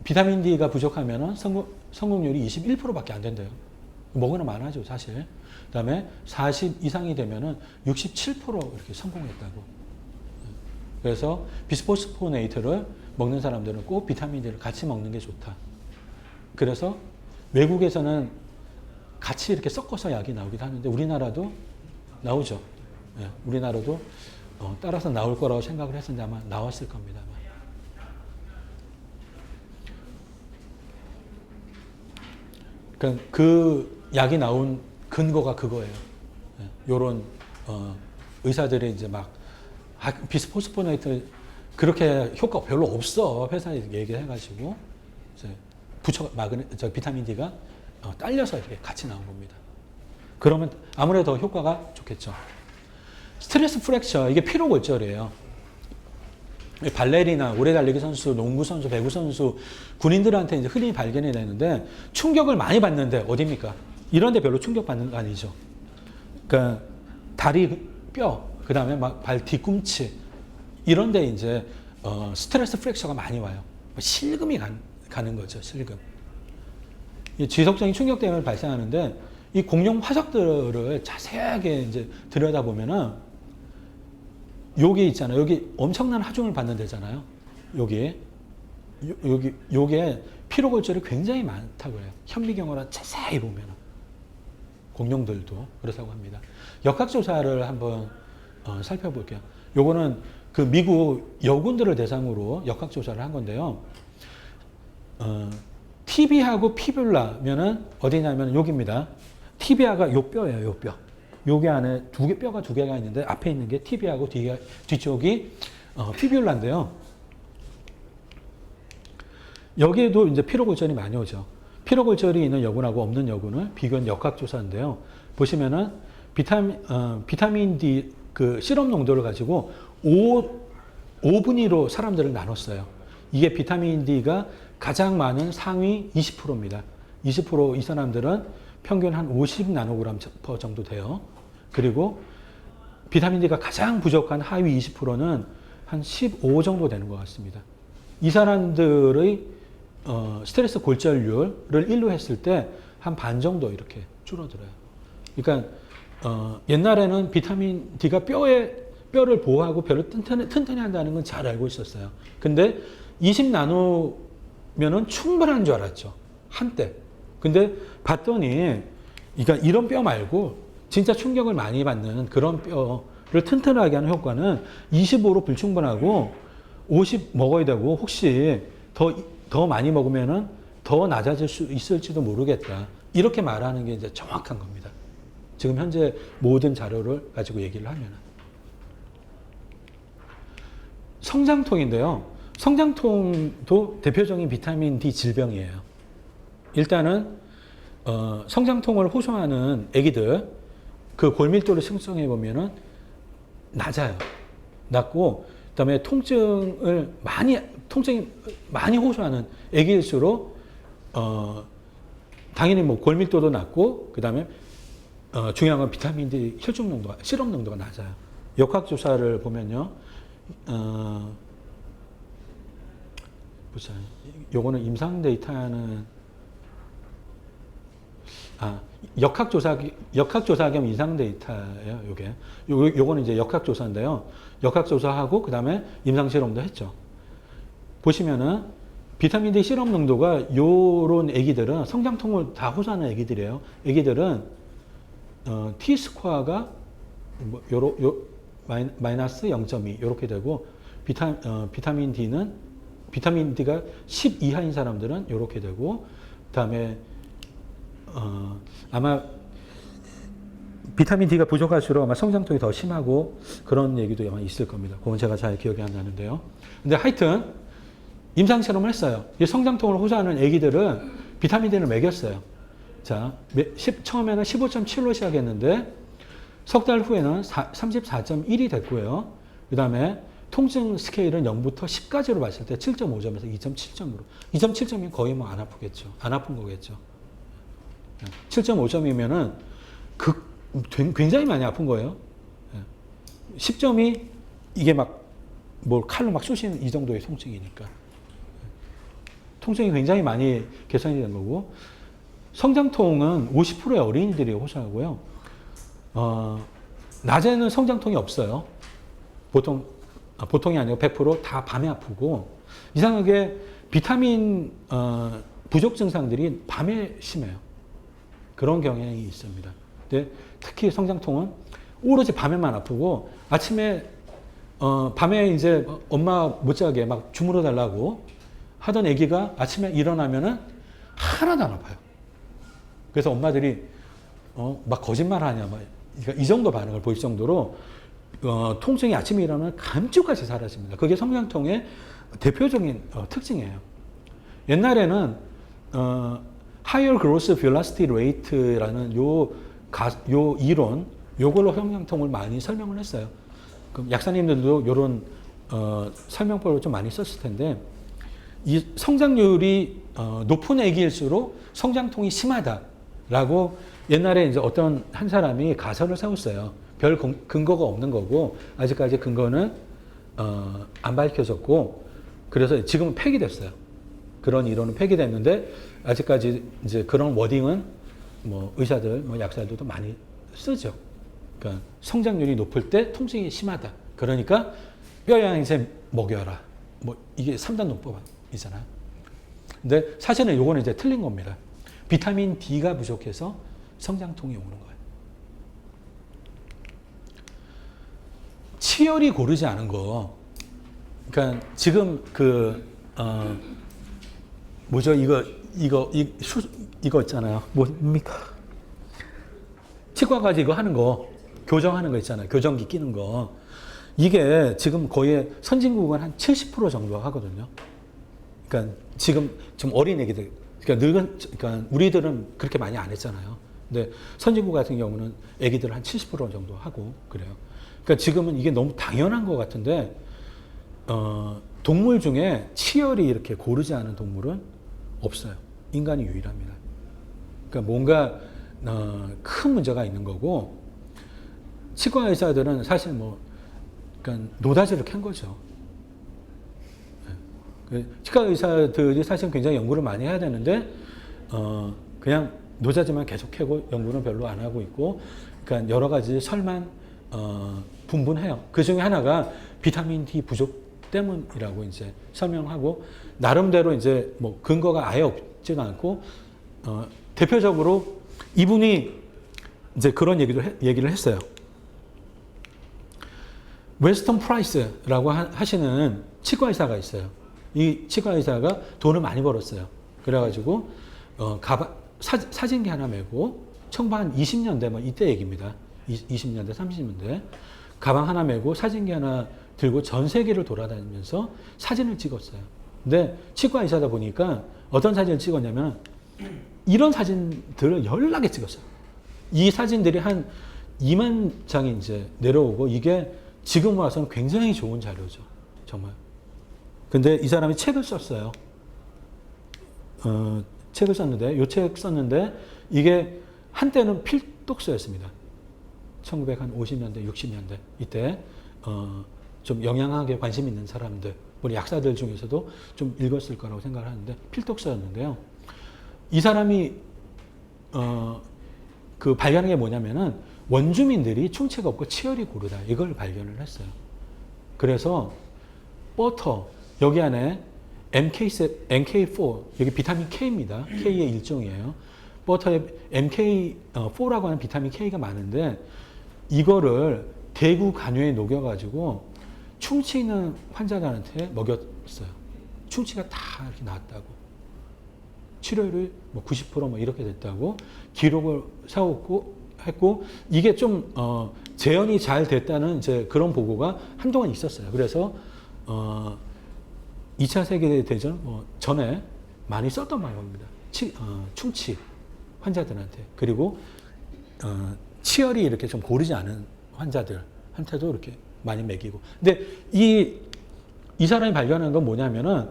비타민 D가 부족하면은 성공률이 21%밖에 안 된대요. 먹으나 마나죠, 사실. 그다음에 40 이상이 되면은 67% 이렇게 성공했다고. 그래서 비스포스포네이트를 먹는 사람들은 꼭 비타민 D를 같이 먹는 게 좋다. 그래서 외국에서는 같이 이렇게 섞어서 약이 나오기도 하는데 우리나라도 나오죠. 예, 우리나라도 따라서 나올 거라고 생각을 했었는데 아마 나왔을 겁니다. 그러니까 그 약이 나온 근거가 그거예요. 요런 의사들이 이제 막 비스포스포네이트 그렇게 효과 별로 없어 회사에 얘기해가지고 이제 비타민 D가 딸려서 이렇게 같이 나온 겁니다. 그러면 아무래도 효과가 좋겠죠. 스트레스 프랙처, 이게 피로골절이에요. 발레리나, 오래 달리기 선수, 농구 선수, 배구 선수, 군인들한테 이제 흔히 발견이 되는데 충격을 많이 받는데 어디입니까? 이런 데 별로 충격 받는 거 아니죠. 그러니까 다리 뼈, 그 다음에 막 발 뒤꿈치, 이런 데 이제 스트레스 프랙처가 많이 와요. 실금이 가는 거죠, 실금. 이 지속적인 충격 때문에 발생하는데 이 공룡 화석들을 자세하게 이제 들여다보면은 여기 있잖아요. 여기 엄청난 하중을 받는 데잖아요. 요게 피로골절이 굉장히 많다고 해요. 현미경으로 자세히 보면은. 공룡들도 그렇다고 합니다. 역학조사를 한번 살펴볼게요. 요거는 그 미국 여군들을 대상으로 역학조사를 한 건데요. 티비하고 피뷸라면은 어디냐면 여기입니다. 티비아가 요 뼈예요, 요 뼈. 여기 안에 뼈가 두 개가 있는데 앞에 있는 게 티비아고 뒤쪽이 피뷸라인데요. 여기에도 이제 피로골절이 많이 오죠. 피로골절이 있는 여군하고 없는 여군을 비교한 역학조사인데요. 보시면은 비타민 D 그 시럽 농도를 가지고 5분위로 사람들을 나눴어요. 이게 비타민 D가 가장 많은 상위 20%입니다. 20% 이 사람들은 평균 한 50 나노그램 퍼 정도 돼요. 그리고 비타민 D가 가장 부족한 하위 20%는 한 15 정도 되는 것 같습니다. 이 사람들의 스트레스 골절률을 1로 했을 때 한 반 정도 이렇게 줄어들어요. 그러니까 옛날에는 비타민 D가 뼈를 보호하고 뼈를 튼튼히 한다는 건 잘 알고 있었어요. 근데 20 나누면은 충분한 줄 알았죠. 한때. 근데 봤더니 그러니까 이런 뼈 말고 진짜 충격을 많이 받는 그런 뼈를 튼튼하게 하는 효과는 25로 불충분하고 50 먹어야 되고 혹시 더 많이 먹으면은 더 낮아질 수 있을지도 모르겠다. 이렇게 말하는 게 이제 정확한 겁니다. 지금 현재 모든 자료를 가지고 얘기를 하면은. 성장통인데요. 성장통도 대표적인 비타민 D 질병이에요. 일단은 성장통을 호소하는 아기들 그 골밀도를 측정해 보면은 낮아요. 낮고 그다음에 통증이 많이 호소하는 아기일수록 당연히 뭐 골밀도도 낮고 그다음에 중요한 건 비타민 D 혈중 농도가 시럽 농도가 낮아요. 역학조사를 보면요. 보자. 요거는 임상 데이터는 역학조사 겸 이상 데이터예요, 요게. 요거는 이제 역학조사인데요. 역학조사하고, 그 다음에 임상실험도 했죠. 보시면은, 비타민 D 실험 농도가 요런 애기들은 성장통을 다 호소하는 애기들이에요. 애기들은, T 스코어가 뭐 마이너스 0.2 요렇게 되고, 비타민 D가 10 이하인 사람들은 요렇게 되고, 그 다음에 아마 비타민 D가 부족할수록 아마 성장통이 더 심하고 그런 얘기도 아마 있을 겁니다. 그건 제가 잘 기억이 안 나는데요. 근데 하여튼 임상실험을 했어요. 이 성장통을 호소하는 애기들은 비타민 D를 먹였어요. 자, 처음에는 15.7로 시작했는데 석 달 후에는 34.1이 됐고요. 그 다음에 통증 스케일은 0부터 10까지로 봤을 때 7.5점에서 2.7점으로. 2.7점이면 거의 뭐 안 아프겠죠. 안 아픈 거겠죠. 7.5점이면은 굉장히 많이 아픈 거예요. 10점이 이게 막 뭘 칼로 막 쑤시는 이 정도의 통증이니까. 통증이 굉장히 많이 개선이 된 거고, 성장통은 50%의 어린이들이 호소하고요. 낮에는 성장통이 없어요. 보통이 아니고 100% 다 밤에 아프고, 이상하게 비타민 부족 증상들이 밤에 심해요. 그런 경향이 있습니다. 근데 특히 성장통은 오로지 밤에만 아프고, 아침에 밤에 이제 엄마 못 자게 막 주물러 달라고 하던 아기가 아침에 일어나면은 하나도 안 아파요. 그래서 엄마들이 막 거짓말 하냐, 막 이 정도 반응을 보일 정도로 통증이 아침에 일어나면 감쪽같이 사라집니다. 그게 성장통의 대표적인 특징이에요. 옛날에는 higher growth velocity rate라는 요 이론, 요걸로 성장통을 많이 설명을 했어요. 그럼 약사님들도 요런 설명법을 좀 많이 썼을 텐데, 이 성장률이 높은 애기일수록 성장통이 심하다라고 옛날에 이제 어떤 한 사람이 가설을 세웠어요. 별 근거가 없는 거고, 아직까지 근거는 안 밝혀졌고, 그래서 지금은 폐기됐어요. 그런 이론은 폐기됐는데, 아직까지 이제 그런 워딩은 뭐 의사들, 뭐 약사들도 많이 쓰죠. 그러니까 성장률이 높을 때 통증이 심하다. 그러니까 뼈양이제 먹여라. 뭐 이게 3단 논법이잖아요. 근데 사실은 요거는 이제 틀린 겁니다. 비타민 D가 부족해서 성장통이 오는 거예요. 치열이 고르지 않은 거. 그러니까 지금 뭐죠? 이거 있잖아요. 뭡니까? 치과 가서 이거 하는 거, 교정하는 거 있잖아요. 교정기 끼는 거. 이게 지금 거의 선진국은 한 70% 정도 하거든요. 그러니까 지금 어린 애기들, 그러니까 우리들은 그렇게 많이 안 했잖아요. 근데 선진국 같은 경우는 애기들 한 70% 정도 하고 그래요. 그러니까 지금은 이게 너무 당연한 것 같은데, 동물 중에 치열이 이렇게 고르지 않은 동물은 없어요. 인간이 유일합니다. 그러니까 뭔가 큰 문제가 있는 거고, 치과 의사들은 사실 그러니까 노다지를 캔 거죠. 치과 의사들이 사실 굉장히 연구를 많이 해야 되는데, 그냥 노다지만 계속 캐고 연구는 별로 안 하고 있고, 그러니까 여러 가지 설만 분분해요. 그 중에 하나가 비타민 D 부족 때문이라고 이제 설명하고, 나름대로 이제 뭐 근거가 아예 없지는 않고, 대표적으로 이분이 이제 그런 얘기를 했어요. 웨스턴 프라이스라고 하시는 치과 의사가 있어요. 이 치과 의사가 돈을 많이 벌었어요. 그래가지고 사진기 하나 메고, 1920년대 뭐 이때 얘기입니다. 20년대, 30년대 가방 하나 메고 사진기 하나 들고 전 세계를 돌아다니면서 사진을 찍었어요. 근데 치과 의사다 보니까 어떤 사진을 찍었냐면 이런 사진들을 연락에 찍었어요. 이 사진들이 한 2만 장이 이제 내려오고, 이게 지금 와서는 굉장히 좋은 자료죠. 정말. 근데 이 사람이 책을 썼어요. 책을 썼는데, 요 책 썼는데, 이게 한때는 필독서였습니다. 1950년대, 60년대. 이때, 좀 영양학에 관심 있는 사람들, 우리 약사들 중에서도 좀 읽었을 거라고 생각을 하는데, 필독서였는데요. 이 사람이 그 발견한 게 뭐냐면은 원주민들이 충치가 없고 치열이 고르다. 이걸 발견을 했어요. 그래서 버터, 여기 안에 MK4, 여기 비타민 K입니다. K의 일종이에요. 버터에 MK4라고 하는 비타민 K가 많은데 이거를 대구 간유에 녹여가지고 충치 있는 환자들한테 먹였어요. 충치가 다 이렇게 나았다고. 치료율이 뭐 90% 뭐 이렇게 됐다고 기록을 세웠고 했고 이게 좀 재현이 잘 됐다는 이제 그런 보고가 한동안 있었어요. 그래서 2차 세계대전 전에 많이 썼던 방법입니다. 충치 환자들한테 그리고 치열이 이렇게 좀 고르지 않은 환자들한테도 이렇게 많이 먹이고. 근데 이 사람이 발견한 건 뭐냐면은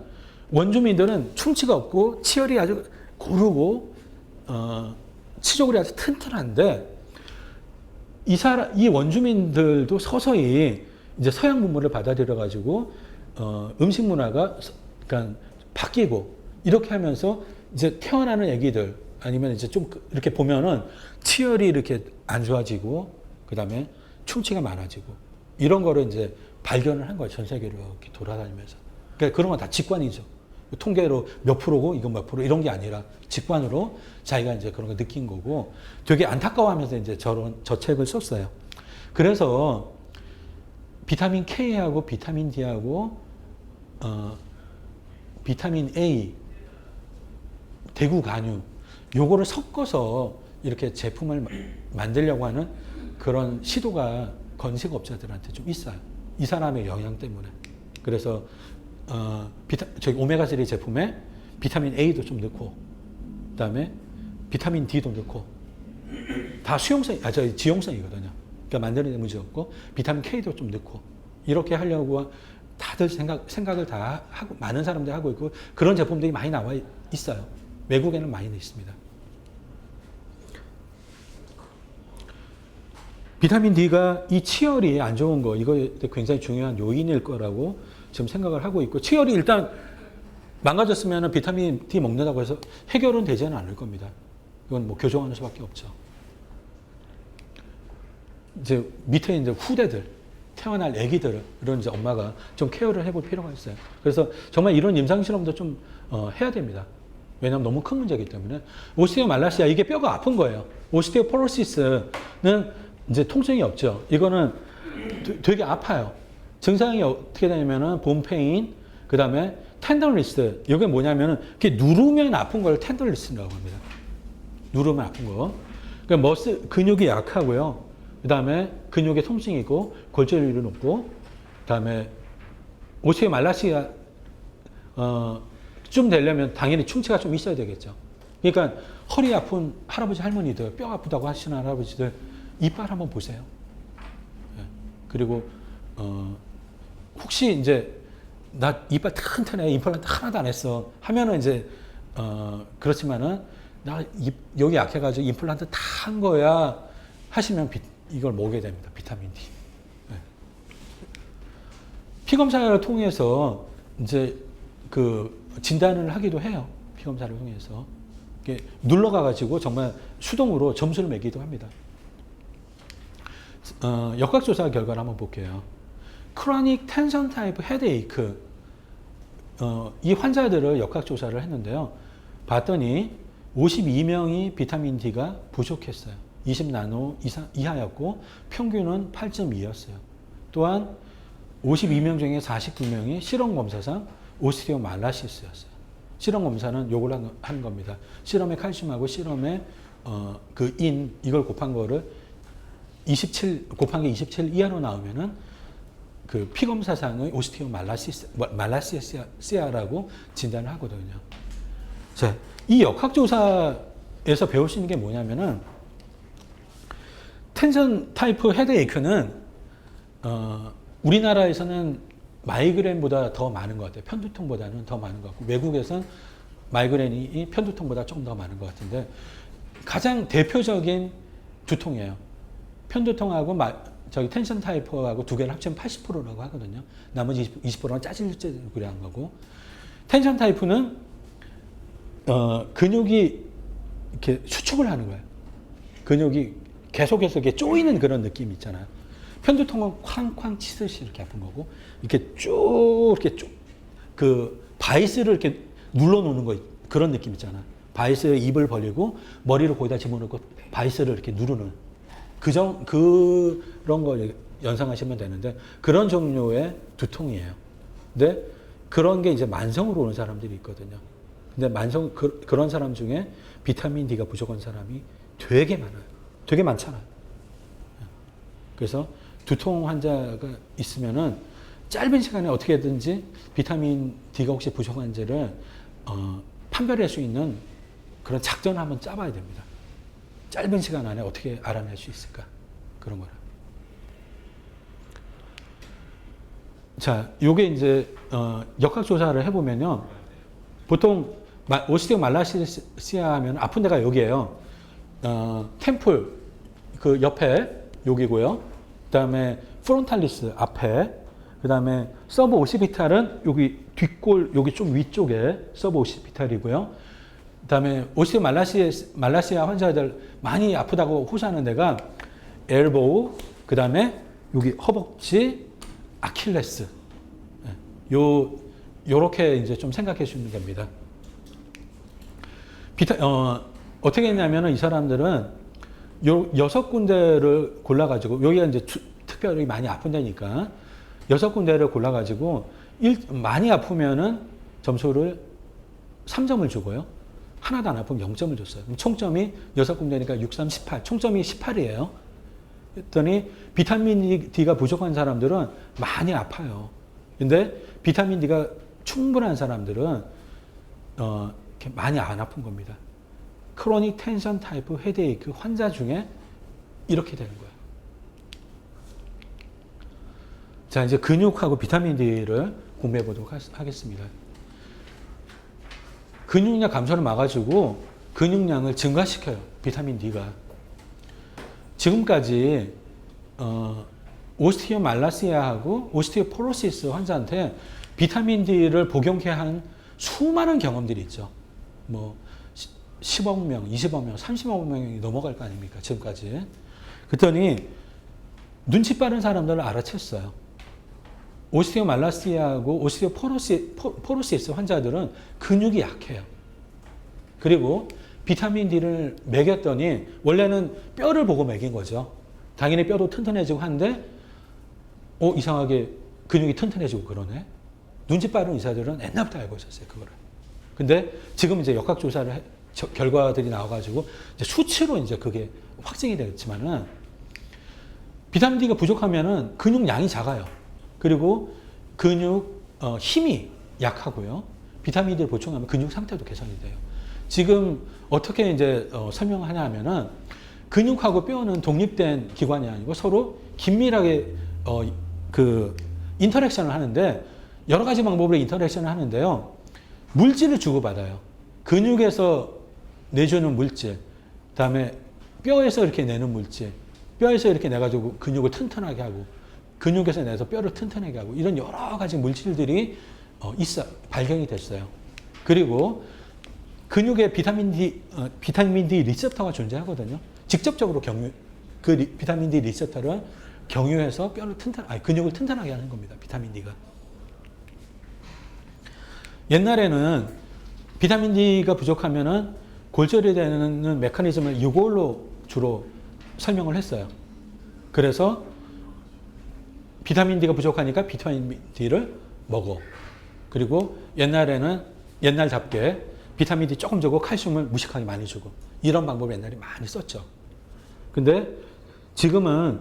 원주민들은 충치가 없고 치열이 아주 고르고 치조골이 아주 튼튼한데 이 원주민들도 서서히 이제 서양 문물을 받아들여 가지고 음식 문화가 그러니까 바뀌고 이렇게 하면서 이제 태어나는 아기들 아니면 이제 좀 이렇게 보면은 치열이 이렇게 안 좋아지고 그다음에 충치가 많아지고 이런 거를 이제 발견을 한 거예요. 전 세계로 이렇게 돌아다니면서. 그러니까 그런 건 다 직관이죠. 통계로 몇 프로고 이건 몇 프로 이런 게 아니라 직관으로 자기가 이제 그런 거 느낀 거고 되게 안타까워하면서 이제 저 책을 썼어요. 그래서 비타민 K하고 비타민 D하고 비타민 A, 대구 간유 요거를 섞어서 이렇게 제품을 만들려고 하는 그런 시도가 건식업자들한테 좀 있어요. 이 사람의 영향 때문에. 그래서 저기 오메가3 제품에 비타민 A도 좀 넣고 그다음에 비타민 D도 넣고 다 지용성이거든요. 그러니까 만드는 데 문제 없고 비타민 K도 좀 넣고 이렇게 하려고 다들 생각을 다 하고 많은 사람들이 하고 있고 그런 제품들이 많이 나와 있어요. 외국에는 많이 있습니다. 비타민 D가 이 치열이 안 좋은 거 이거 굉장히 중요한 요인일 거라고 지금 생각을 하고 있고 치열이 일단 망가졌으면 비타민 D 먹는다고 해서 해결은 되지는 않을 겁니다. 이건 뭐 교정하는 수밖에 없죠. 이제 밑에 이제 후대들 태어날 아기들을 이런 이제 엄마가 좀 케어를 해볼 필요가 있어요. 그래서 정말 이런 임상 실험도 좀 해야 됩니다. 왜냐하면 너무 큰 문제이기 때문에 오스티오말라시아 이게 뼈가 아픈 거예요. 오스티오포로시스는 이제 통증이 없죠. 이거는 되게 아파요. 증상이 어떻게 되냐면은 봄페인, 그 다음에 텐더리스. 이게 뭐냐면은 이렇게 누르면 아픈 걸 텐더리스라고 합니다. 누르면 아픈 거. 그러니까 근육이 약하고요. 그 다음에 근육에 통증이 있고 골절률이 높고, 그 다음에 오스티오말라시아 좀 되려면 당연히 충치가 좀 있어야 되겠죠. 그러니까 허리 아픈 할아버지 할머니들, 뼈 아프다고 하시는 할아버지들 이빨 한번 보세요. 그리고 혹시 이제 나 이빨 튼튼해 임플란트 하나도 안 했어 하면은 이제 그렇지만은 나 여기 약해가지고 임플란트 다 한 거야 하시면 이걸 먹게 됩니다. 비타민 D. 피 검사를 통해서 이제 그 진단을 하기도 해요. 피 검사를 통해서 이렇게 눌러가가지고 정말 수동으로 점수를 매기도 합니다. 역학조사 결과를 한번 볼게요. 크로닉 텐션 타입 헤드에이크 이 환자들을 역학조사를 했는데요. 봤더니 52명이 비타민 D가 부족했어요. 20나노 이하였고 평균은 8.2였어요. 또한 52명 중에 49명이 실험검사상 오스티오말라시스였어요. 실험검사는 요걸 하는 겁니다. 실험의 칼슘하고 실험의 이걸 곱한 거를 27 곱한 게 27 이하로 나오면은 그 피검사상의 오스티오말라시아라고 진단을 하거든요. 자, 이 역학조사에서 배울 수 있는 게 뭐냐면은 텐션 타입 헤드에이크는 우리나라에서는 마이그레인보다 더 많은 것 같아요. 편두통보다는 더 많은 것 같고 외국에서는 마이그레인이 편두통보다 조금 더 많은 것 같은데 가장 대표적인 두통이에요. 편두통하고 텐션 타입하고 두 개를 합치면 80%라고 하거든요. 나머지 20%는 짜질짜질구리 한 거고 텐션 타입은 근육이 이렇게 수축을 하는 거예요. 근육이 계속해서 이렇게 쪼이는 그런 느낌이 있잖아요. 편두통은 쾅쾅 치듯이 이렇게 아픈 거고, 이렇게 그 바이스를 이렇게 눌러놓는 거, 그런 느낌 있잖아. 바이스에 입을 벌리고 머리를 거기다 집어넣고 바이스를 이렇게 누르는 그런 거 연상하시면 되는데, 그런 종류의 두통이에요. 근데 그런 게 이제 만성으로 오는 사람들이 있거든요. 근데 그런 사람 중에 비타민 D가 부족한 사람이 되게 많아요. 되게 많잖아요. 그래서 두통 환자가 있으면은 짧은 시간에 어떻게든지 비타민 D가 혹시 부족한지를 판별할 수 있는 그런 작전을 한번 짜봐야 됩니다. 짧은 시간 안에 어떻게 알아낼 수 있을까? 그런 거라. 자, 요게 이제 역학조사를 해보면요. 보통 오스티오 말라시아 하면 아픈 데가 여기예요. 템플 그 옆에 여기고요. 그다음에 프론탈리스 앞에, 그다음에 서브 오시피탈은 여기 뒷골 여기 좀 위쪽에 서브 오시피탈이고요. 그다음에 오스티오 말라시아 환자들 많이 아프다고 호소하는 데가 엘보우, 그다음에 여기 허벅지, 아킬레스. 요렇게 이제 좀 생각해 주시면 됩니다. 어떻게 했냐면은 이 사람들은 요 6군데를 골라가지고, 여기가 이제 특별히 많이 아픈 데니까 6군데를 골라가지고 많이 아프면은 점수를 3점을 주고요. 하나도 안 아프면 0점을 줬어요. 그럼 총점이 6군데니까 6, 3, 18. 총점이 18이에요. 그랬더니 비타민 D가 부족한 사람들은 많이 아파요. 근데 비타민 D가 충분한 사람들은 이렇게 많이 안 아픈 겁니다. 크로닉 텐션 타입 헤데이크 환자 중에 이렇게 되는 거예요. 자, 이제 근육하고 비타민 D를 공부해 보도록 하겠습니다. 근육량 감소를 막아주고 근육량을 증가시켜요. 비타민 D가. 지금까지 오스티오 말라시아하고 오스티오 포로시스 환자한테 비타민 D를 복용해야 한 수많은 경험들이 있죠. 뭐 10억 명, 20억 명, 30억 명이 넘어갈 거 아닙니까? 지금까지. 그랬더니 눈치 빠른 사람들을 알아챘어요. 오스티오 말라시아하고 오스티오 포로시스 환자들은 근육이 약해요. 그리고 비타민 D를 먹였더니 원래는 뼈를 보고 먹인 거죠. 당연히 뼈도 튼튼해지고 한데 이상하게 근육이 튼튼해지고 그러네. 눈치 빠른 의사들은 옛날부터 알고 있었어요, 그거를. 근데 지금 이제 역학조사를 결과들이 나와가지고 이제 수치로 이제 그게 확증이 되겠지만은 비타민 D가 부족하면은 근육량이 작아요. 그리고 근육 힘이 약하고요. 비타민 D를 보충하면 근육 상태도 개선이 돼요. 지금 어떻게 이제 설명하냐면은 근육하고 뼈는 독립된 기관이 아니고 서로 긴밀하게 그 인터랙션을 하는데, 여러 가지 방법으로 인터랙션을 하는데요. 물질을 주고받아요. 근육에서 내주는 물질, 그다음에 뼈에서 이렇게 내는 물질, 뼈에서 이렇게 내가지고 근육을 튼튼하게 하고, 근육에서 내서 뼈를 튼튼하게 하고, 이런 여러 가지 물질들이 발견이 됐어요. 그리고 근육에 비타민 D 리셉터가 존재하거든요. 직접적으로 비타민 D 리셉터를 경유해서 근육을 튼튼하게 하는 겁니다. 비타민 D가. 옛날에는 비타민 D가 부족하면은 골절이 되는 메커니즘을 이걸로 주로 설명을 했어요. 그래서 비타민 D가 부족하니까 비타민 D를 먹어. 그리고 옛날답게 비타민 D 조금 주고 칼슘을 무식하게 많이 주고, 이런 방법을 옛날에 많이 썼죠. 근데 지금은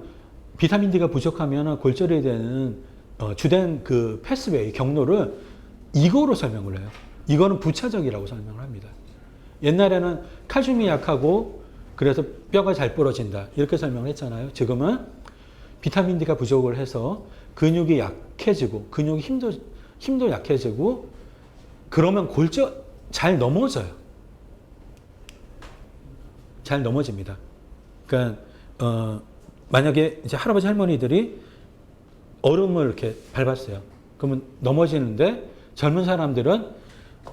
비타민 D가 부족하면 골절이 되는 주된 그 패스웨이 경로를 이거로 설명을 해요. 이거는 부차적이라고 설명을 합니다. 옛날에는 칼슘이 약하고 그래서 뼈가 잘 부러진다 이렇게 설명을 했잖아요. 지금은 비타민 D가 부족을 해서 근육이 약해지고 근육 힘도 약해지고, 그러면 잘 넘어져요. 잘 넘어집니다. 그러니까 만약에 이제 할아버지 할머니들이 얼음을 이렇게 밟았어요. 그러면 넘어지는데, 젊은 사람들은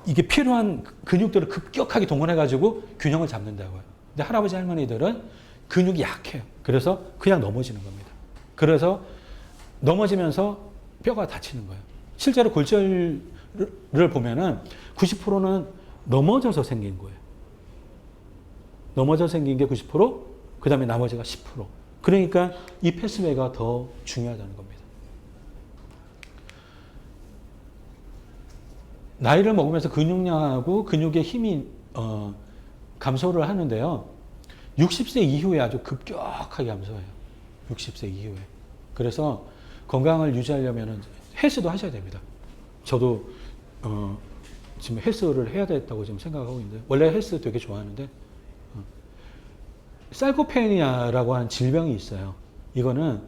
이게 필요한 근육들을 급격하게 동원해가지고 균형을 잡는다고요. 근데 할아버지 할머니들은 근육이 약해요. 그래서 그냥 넘어지는 겁니다. 그래서 넘어지면서 뼈가 다치는 거예요. 실제로 골절을 보면은 90%는 넘어져서 생긴 거예요. 넘어져 생긴 게 90%, 그 다음에 나머지가 10%. 그러니까 이 패스웨이가 더 중요하다는 겁니다. 나이를 먹으면서 근육량하고 근육의 힘이 감소를 하는데요. 60세 이후에 아주 급격하게 감소해요. 60세 이후에. 그래서 건강을 유지하려면 헬스도 하셔야 됩니다. 저도 지금 헬스를 해야 되겠다고 지금 생각하고 있는데, 원래 헬스 되게 좋아하는데, 살코페니아라고 하는 질병이 있어요. 이거는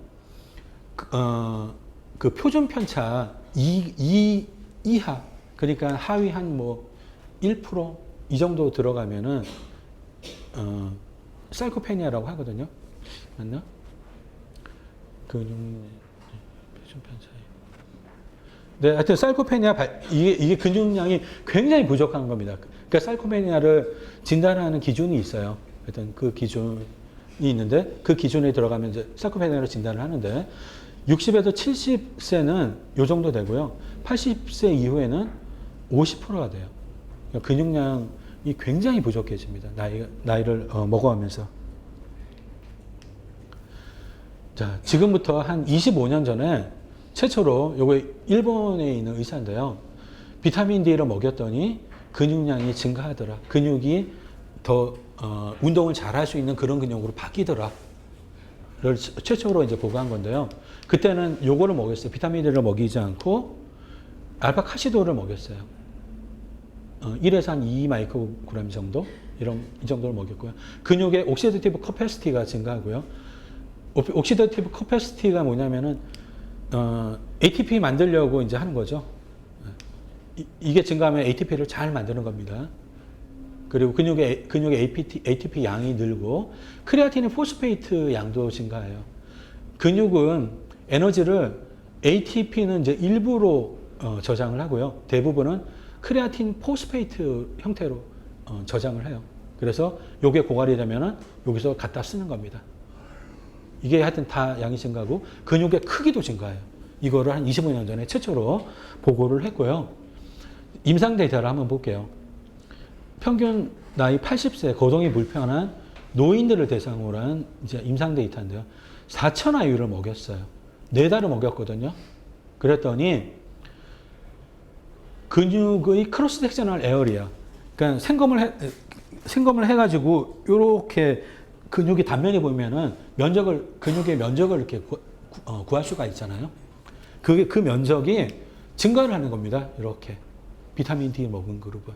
그 표준 편차 2 이하, 그러니까 하위 한 뭐 1% 이 정도 들어가면은 살코페니아라고 하거든요. 맞나? 근육 표준 편차. 네, 하여튼 살코페니아 이게 근육량이 굉장히 부족한 겁니다. 그러니까 살코페니아를 진단하는 기준이 있어요. 하여튼 그 기준이 있는데 그 기준에 들어가면 이제 살코페니아를 진단을 하는데 60에서 70세는 요 정도 되고요. 80세 이후에는 50%가 돼요. 그러니까 근육량이 굉장히 부족해집니다. 나이를 먹어가면서. 자, 지금부터 한 25년 전에 최초로 요거 일본에 있는 의사인데요. 비타민 D를 먹였더니 근육량이 증가하더라. 근육이 더 운동을 잘 할 수 있는 그런 근육으로 바뀌더라. 를 최초로 이제 보고한 건데요. 그때는 요거를 먹였어요. 비타민 D를 먹이지 않고 알파카시도를 먹였어요. 1에서 한 2 마이크로그램 정도? 이 정도를 먹였고요. 근육의 옥시데이티브 커패시티가 증가하고요. 옥시데이티브 커패시티가 뭐냐면은 ATP 만들려고 이제 하는 거죠. 이게 증가하면 ATP를 잘 만드는 겁니다. 그리고 근육의 ATP 양이 늘고 크레아틴 포스페이트 양도 증가해요. 근육은 에너지를 ATP는 이제 일부로 저장을 하고요. 대부분은 크레아틴 포스페이트 형태로 저장을 해요. 그래서 요게 고갈이 되면은 여기서 갖다 쓰는 겁니다. 이게 하여튼 다 양이 증가하고 근육의 크기도 증가해요. 이거를 한 25년 전에 최초로 보고를 했고요. 임상 데이터를 한번 볼게요. 평균 나이 80세 거동이 불편한 노인들을 대상으로 한 이제 임상 데이터인데요. 4,000아유를 먹였어요. 4달을 먹였거든요. 그랬더니 근육의 크로스 섹셔널 에어리아, 그러니까 생검을 해가지고 이렇게 근육이 단면에 보면은 근육의 면적을 이렇게 구할 수가 있잖아요. 그 면적이 증가를 하는 겁니다. 이렇게 비타민 D 먹은 그룹은.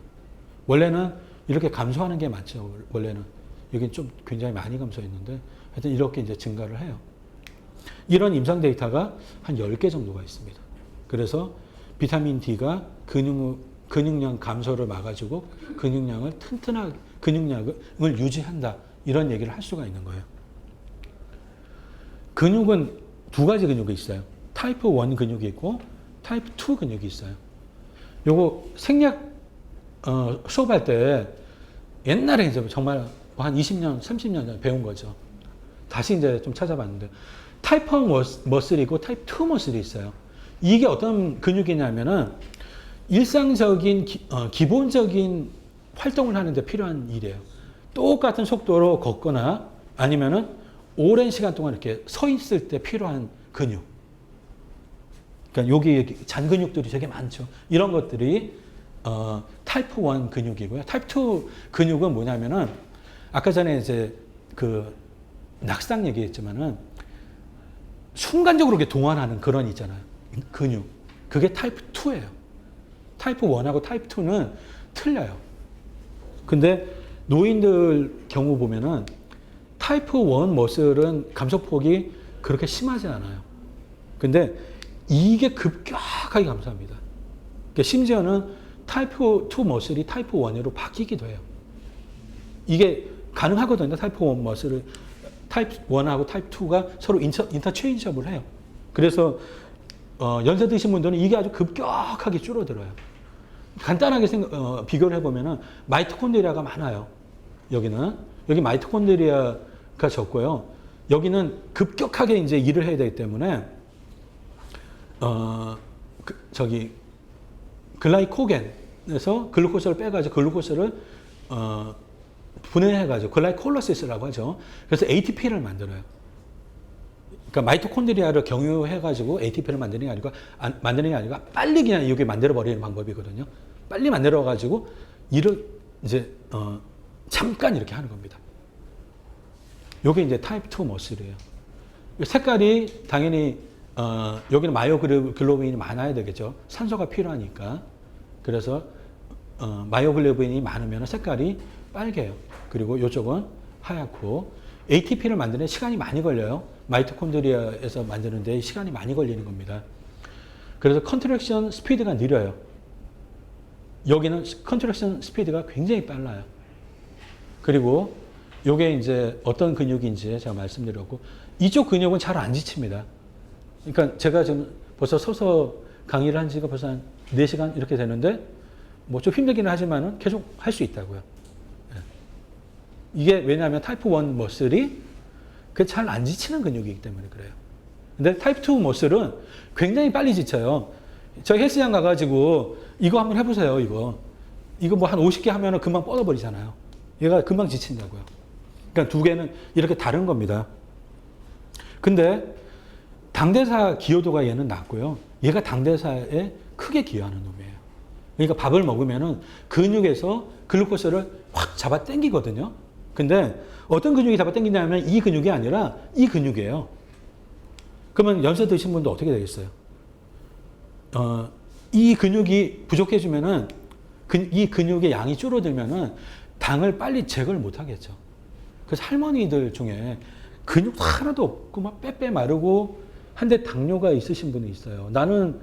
원래는 이렇게 감소하는 게 맞죠. 원래는 여기 좀 굉장히 많이 감소했는데 하여튼 이렇게 이제 증가를 해요. 이런 임상 데이터가 한 10개 정도가 있습니다. 그래서 비타민 D가 근육량 감소를 막아주고 근육량을 근육량을 유지한다. 이런 얘기를 할 수가 있는 거예요. 근육은 두 가지 근육이 있어요. 타입 1 근육이 있고 타입 2 근육이 있어요. 요거 생략 수업할 때 옛날에 이제 정말 한 20년, 30년 전에 배운 거죠. 다시 이제 좀 찾아봤는데 타입 1 머슬이고 타입 2 머슬이 있어요. 이게 어떤 근육이냐면은 일상적인 기본적인 활동을 하는데 필요한 일이에요. 똑같은 속도로 걷거나 아니면은 오랜 시간 동안 이렇게 서 있을 때 필요한 근육. 그러니까 여기 잔 근육들이 되게 많죠. 이런 것들이 타입 1 근육이고요. 타입 2 근육은 뭐냐면은 아까 전에 이제 그 낙상 얘기했지만은 순간적으로 이렇게 동원하는 그런 있잖아요. 근육. 그게 타입 2예요. 타입 1하고 타입 2는 틀려요. 근데 노인들 경우 보면은 타입 1 머슬은 감소폭이 그렇게 심하지 않아요. 근데 이게 급격하게 감소합니다. 그러니까 심지어는 타입 2 머슬이 타입 1으로 바뀌기도 해요. 이게 가능하거든요. 타입 1 머슬을 타입 1하고 타입 2가 서로 인터체인지업을 해요. 그래서 연세 드신 분들은 이게 아주 급격하게 줄어들어요. 간단하게 비교를 해보면은 마이토콘드리아가 많아요. 여기 마이토콘드리아가 적고요. 여기는 급격하게 이제 일을 해야 되기 때문에 글라이코겐에서 글루코스를 빼가지고 글루코스를 분해해가지고 글라이콜로시스라고 하죠. 그래서 ATP를 만들어요. 그러니까 마이토콘드리아를 경유해가지고 ATP를 만드는 게 아니라 빨리 그냥 여기 만들어버리는 방법이거든요. 빨리 만들어가지고 일을 이제 잠깐 이렇게 하는 겁니다. 요게 이제 타입 2 머슬이에요. 색깔이 당연히 여기는 마이오글로빈이 많아야 되겠죠. 산소가 필요하니까. 그래서 마이오글로빈이 많으면 색깔이 빨개요. 그리고 이쪽은 하얗고 ATP를 만드는 데 시간이 많이 걸려요. 마이토콘드리아에서 만드는 데 시간이 많이 걸리는 겁니다. 그래서 컨트랙션 스피드가 느려요. 여기는 컨트랙션 스피드가 굉장히 빨라요. 그리고 요게 이제 어떤 근육인지 제가 말씀드렸고, 이쪽 근육은 잘 안 지칩니다. 그러니까 제가 지금 벌써 서서 강의를 한 지가 벌써 한 4시간 이렇게 되는데, 뭐 좀 힘들기는 하지만은 계속 할 수 있다고요. 이게 왜냐하면 타입 1 머슬이 잘 안 지치는 근육이기 때문에 그래요. 근데 타입 2 머슬은 굉장히 빨리 지쳐요. 저희 헬스장 가가지고 이거 한번 해보세요, 이거 뭐 한 50개 하면은 금방 뻗어버리잖아요. 얘가 금방 지친다고요. 그러니까 두 개는 이렇게 다른 겁니다. 근데 당대사 기여도가 얘는 낮고요. 얘가 당대사에 크게 기여하는 놈이에요. 그러니까 밥을 먹으면은 근육에서 글루코스를 확 잡아 당기거든요. 근데 어떤 근육이 잡아 당기냐면 이 근육이 아니라 이 근육이에요. 그러면 연세 드신 분도 어떻게 되겠어요? 이 근육이 부족해지면은 이 근육의 양이 줄어들면은 당을 빨리 제거를 못 하겠죠. 그래서 할머니들 중에 근육도 하나도 없고 막 빼빼 마르고 한데 당뇨가 있으신 분이 있어요. 나는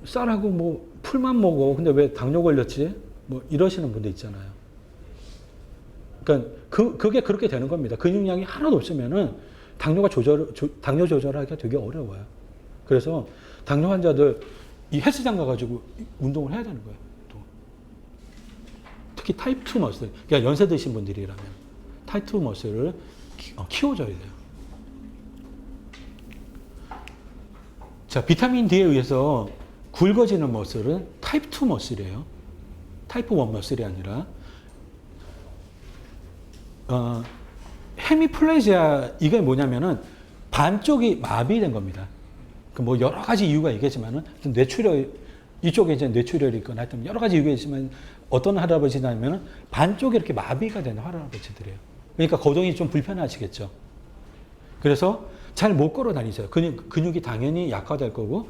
쌀하고 뭐 풀만 먹어. 근데 왜 당뇨 걸렸지? 뭐 이러시는 분도 있잖아요. 그러니까 그게 그렇게 되는 겁니다. 근육량이 하나도 없으면은 당뇨 조절하기가 되게 어려워요. 그래서 당뇨 환자들 이 헬스장 가가지고 운동을 해야 되는 거예요. 또. 특히 타입 2 머슬, 그러니까 연세 드신 분들이라면 타입 2 머슬을 키워줘야 돼요. 자, 비타민 D에 의해서 굵어지는 머슬은 타입 2 머슬이에요. 타입 1 머슬이 아니라. 헤미플레지아, 이게 뭐냐면은 반쪽이 마비된 겁니다. 뭐 여러 가지 이유가 있겠지만은 뇌출혈, 이쪽에 이제 뇌출혈이 있거나 하여튼 여러 가지 이유가 있지만 어떤 할아버지냐면은 반쪽이 이렇게 마비가 되는 할아버지들이에요. 그러니까 거동이 좀 불편하시겠죠. 그래서 잘 못 걸어 다니세요. 근육이 당연히 약화될 거고,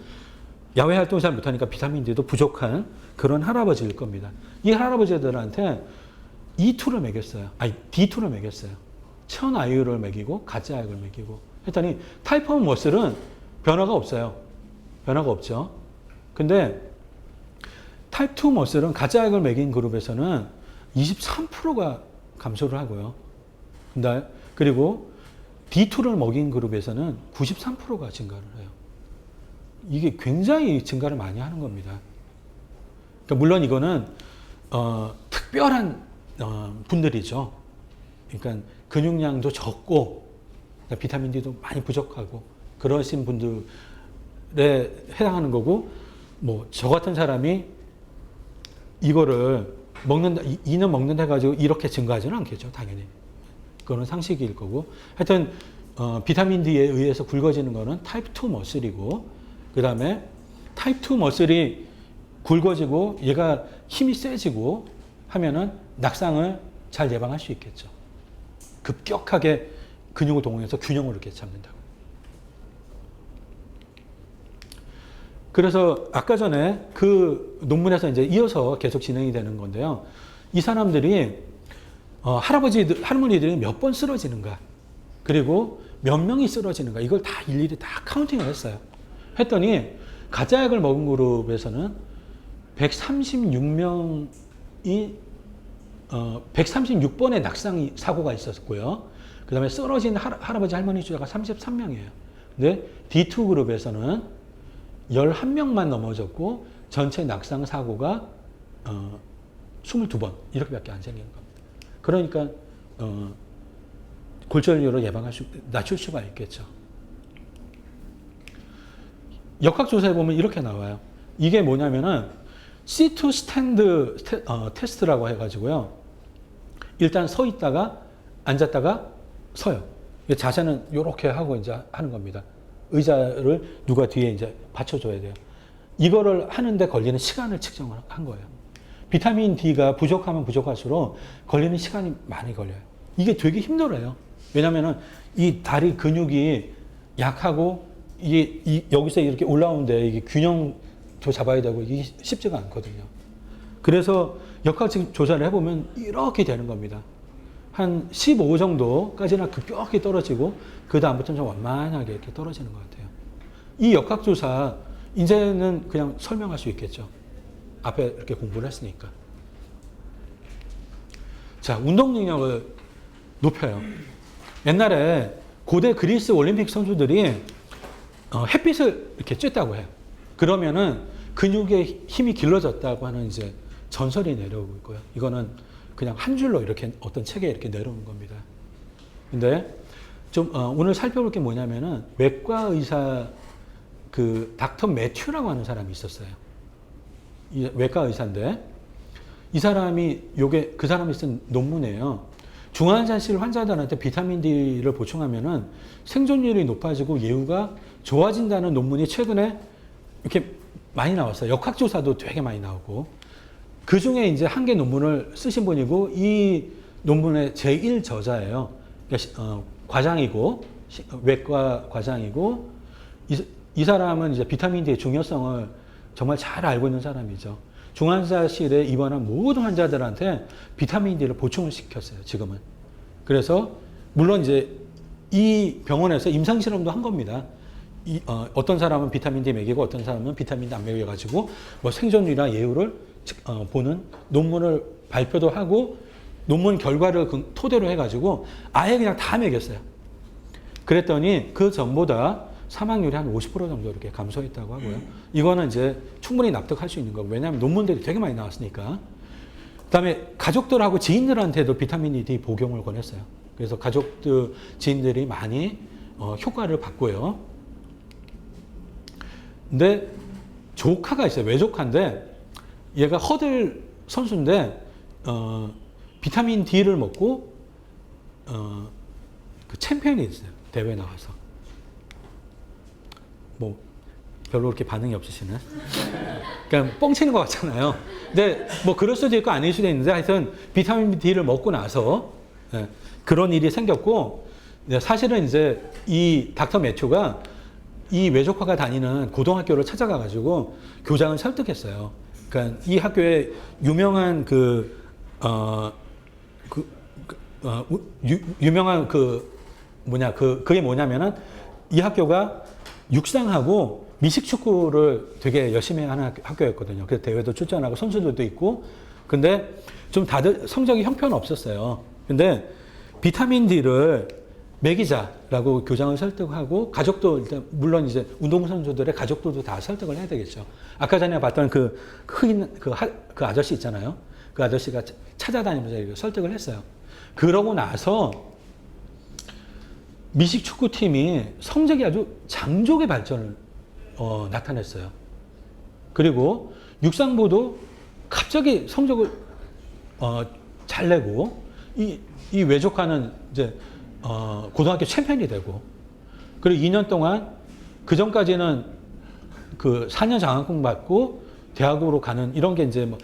야외 활동을 잘 못하니까 비타민 D도 부족한 그런 할아버지일 겁니다. 이 할아버지들한테 E2를 먹였어요. 아니, D2를 먹였어요. 천아유를 먹이고, 가짜약을 먹이고. 했더니, 타입 1 머슬은 변화가 없어요. 변화가 없죠. 근데, 타입 2 머슬은 가짜약을 먹인 그룹에서는 23%가 감소를 하고요. 그리고 D2를 먹인 그룹에서는 93%가 증가를 해요. 이게 굉장히 증가를 많이 하는 겁니다. 그러니까 물론 이거는 특별한 분들이죠. 그러니까 근육량도 적고 비타민 D도 많이 부족하고 그러신 분들에 해당하는 거고, 뭐 저 같은 사람이 이거를 먹는다, 2년 먹는다 해가지고 이렇게 증가하지는 않겠죠, 당연히. 그거는 상식일 거고. 하여튼 비타민 D에 의해서 굵어지는 거는 타입 2 머슬이고, 그 다음에 타입 2 머슬이 굵어지고 얘가 힘이 세지고 하면은 낙상을 잘 예방할 수 있겠죠. 급격하게 근육을 동원해서 균형을 이렇게 잡는다고. 그래서 아까 전에 그 논문에서 이제 이어서 계속 진행이 되는 건데요. 이 사람들이 할머니들이 몇 번 쓰러지는가, 그리고 몇 명이 쓰러지는가, 이걸 다 일일이 다 카운팅을 했어요. 했더니 가짜약을 먹은 그룹에서는 136명이 136번의 낙상 사고가 있었고요. 그 다음에 쓰러진 할아버지 할머니 숫자가 33명이에요. 근데 D2 그룹에서는 11명만 넘어졌고 전체 낙상 사고가 22번 이렇게밖에 안 생기는 겁니다. 그러니까 골절류를 낮출 수가 있겠죠. 역학조사에 보면 이렇게 나와요. 이게 뭐냐면은 C2 스탠드 테스트라고 해가지고요. 일단 서 있다가 앉았다가 서요. 자세는 이렇게 하고 이제 하는 겁니다. 의자를 누가 뒤에 이제 받쳐줘야 돼요. 이거를 하는데 걸리는 시간을 측정을 한 거예요. 비타민 D가 부족하면 부족할수록 걸리는 시간이 많이 걸려요. 이게 되게 힘들어요. 왜냐면은 이 다리 근육이 약하고 이게 여기서 이렇게 올라오는데 이게 균형도 잡아야 되고 이게 쉽지가 않거든요. 그래서 역학적 조사를 해보면 이렇게 되는 겁니다. 한 15 정도까지나 급격히 떨어지고 그 다음부터는 좀 완만하게 이렇게 떨어지는 것 같아요. 이 역학조사 이제는 그냥 설명할 수 있겠죠. 앞에 이렇게 공부를 했으니까. 자, 운동 능력을 높여요. 옛날에 고대 그리스 올림픽 선수들이 햇빛을 이렇게 쬐다고 해요. 그러면은 근육의 힘이 길러졌다고 하는 이제 전설이 내려오고 있고요. 이거는 그냥 한 줄로 이렇게 어떤 책에 이렇게 내려오는 겁니다. 근데 좀 오늘 살펴볼 게 뭐냐면은 외과 의사 그 닥터 매튜라고 하는 사람이 있었어요. 외과 의사인데 이 사람이 요게 그 사람이 쓴 논문이에요. 중환자실 환자들한테 비타민 D를 보충하면은 생존율이 높아지고 예후가 좋아진다는 논문이 최근에 이렇게 많이 나왔어요. 역학조사도 되게 많이 나오고 그 중에 이제 한 개 논문을 쓰신 분이고 이 논문의 제1저자예요. 그러니까 과장이고 외과 과장이고 이 사람은 이제 비타민 D의 중요성을 정말 잘 알고 있는 사람이죠. 중환자실에 입원한 모든 환자들한테 비타민 D를 보충을 시켰어요. 지금은. 그래서 물론 이제 이 병원에서 임상실험도 한 겁니다. 어떤 사람은 비타민 D 먹이고 어떤 사람은 비타민 D 안 먹여가지고 뭐 생존율이나 예후를 보는 논문을 발표도 하고 논문 결과를 토대로 해가지고 아예 그냥 다 먹였어요. 그랬더니 그 전보다 사망률이 한 50% 정도 이렇게 감소했다고 하고요. 이거는 이제 충분히 납득할 수 있는 거고 왜냐하면 논문들이 되게 많이 나왔으니까. 그다음에 가족들하고 지인들한테도 비타민 D 복용을 권했어요. 그래서 가족들, 지인들이 많이 효과를 봤고요. 근데 조카가 있어요. 외조카인데 얘가 허들 선수인데 비타민 D를 먹고 그 챔피언이 있어요. 대회에 나와서. 뭐 별로 그렇게 반응이 없으시네. 그냥 뻥치는 것 같잖아요. 근데 뭐 그럴 수도 있고 아닐 수도 있는데 하여튼 비타민 D를 먹고 나서 그런 일이 생겼고 사실은 이제 이 닥터 매튜가 이 외조카가 다니는 고등학교를 찾아가 가지고 교장을 설득했어요. 그러니까 이 학교에 유명한 유명한 그게 뭐냐면은 이 학교가 육상하고 미식축구를 되게 열심히 하는 학교였거든요. 그래서 대회도 출전하고 선수들도 있고. 근데 좀 다들 성적이 형편없었어요. 근데 비타민 D를 먹이자라고 교장을 설득하고 가족도 일단 물론 이제 운동선수들의 가족들도 다 설득을 해야 되겠죠. 아까 전에 봤던 그 흑인 그 아저씨 있잖아요. 그 아저씨가 찾아다니면서 설득을 했어요. 그러고 나서 미식축구팀이 성적이 아주 장족의 발전을 나타냈어요. 그리고 육상부도 갑자기 성적을 잘 내고 이 외조카는 이제 고등학교 챔피언이 되고 그리고 2년 동안 그 전까지는 그 4년 장학금 받고 대학으로 가는 이런 게 이제 뭐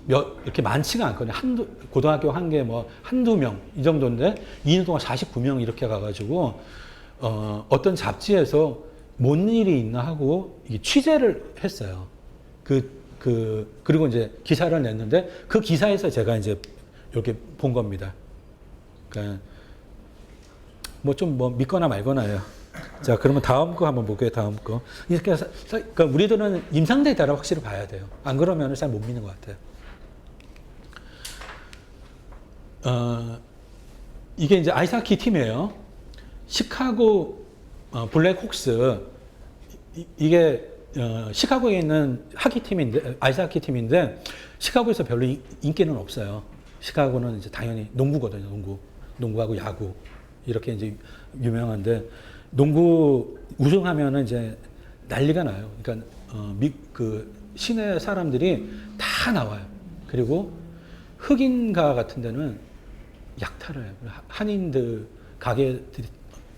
이렇게 많지가 않거든요. 고등학교 한 개 뭐 한두 명 이 정도인데 2년 동안 49명 이렇게 가가지고 어떤 잡지에서 뭔 일이 있나 하고 취재를 했어요. 그리고 이제 기사를 냈는데 그 기사에서 제가 이제 이렇게 본 겁니다. 그러니까 뭐 좀 뭐 믿거나 말거나요. 자, 그러면 다음 거 한번 볼게요. 다음 거. 그러니까 우리들은 임상 데이터를 확실히 봐야 돼요. 안 그러면 잘 못 믿는 것 같아요. 이게 이제 아이스하키 팀이에요. 시카고 블랙혹스. 이게 시카고에 있는 하키팀인데, 아이스하키 팀인데, 시카고에서 별로 인기는 없어요. 시카고는 이제 당연히 농구거든요, 농구하고 야구. 이렇게 이제 유명한데, 농구 우승하면은 이제 난리가 나요. 그러니까, 그 시내 사람들이 다 나와요. 그리고 흑인가 같은 데는 약탈을 해요. 한인들,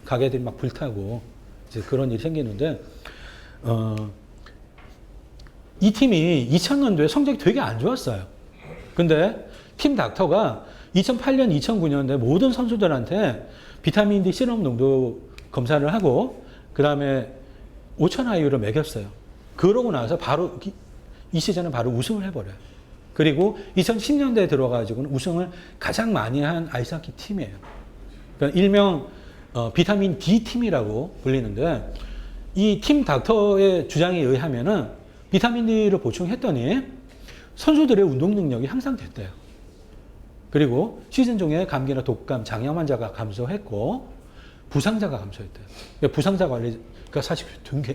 가게들이 막 불타고, 이제 그런 일이 생기는데, 이 팀이 2000년도에 성적이 되게 안 좋았어요. 근데 팀 닥터가 2008년, 2009년에 모든 선수들한테 비타민 D 시럽 농도 검사를 하고 그 다음에 5,000IU를 매겼어요. 그러고 나서 바로 이 시즌은 바로 우승을 해버려요. 그리고 2010년대에 들어가지고는 우승을 가장 많이 한 아이스하키 팀이에요. 그러니까 일명 비타민 D 팀이라고 불리는데 이 팀 닥터의 주장에 의하면은 비타민 D를 보충했더니 선수들의 운동 능력이 향상됐대요. 그리고 시즌 중에 감기나 독감, 장염 환자가 감소했고 부상자가 감소했대요. 그러니까 부상자 관리가 사실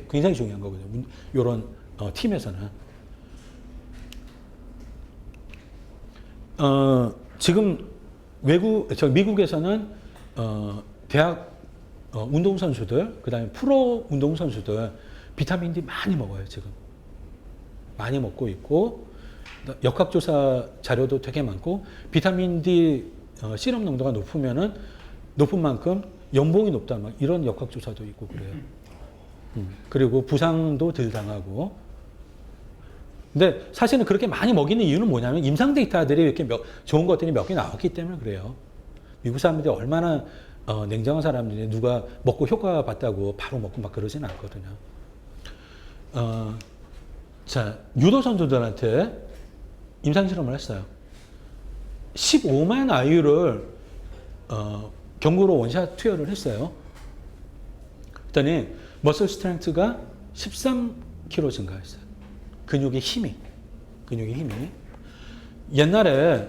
굉장히 중요한 거거든요. 이런 팀에서는. 지금 미국에서는 대학 운동선수들, 그 다음에 프로 운동선수들 비타민 D 많이 먹어요, 지금. 많이 먹고 있고, 역학조사 자료도 되게 많고, 비타민 D 시럽 농도가 높은 만큼 연봉이 높다, 막 이런 역학조사도 있고 그래요. 그리고 부상도 덜 당하고. 근데 사실은 그렇게 많이 먹이는 이유는 뭐냐면 임상 데이터들이 이렇게 좋은 것들이 몇 개 나왔기 때문에 그래요. 미국 사람들이 얼마나 냉정한 사람들이 누가 먹고 효과 봤다고 바로 먹고 막 그러지는 않거든요. 자, 유도 선수들한테 임상 실험을 했어요. 15만 IU를 경구로 원샷 투여를 했어요. 그랬더니 머슬 스트렝스가 13kg 증가했어요. 근육의 힘이. 옛날에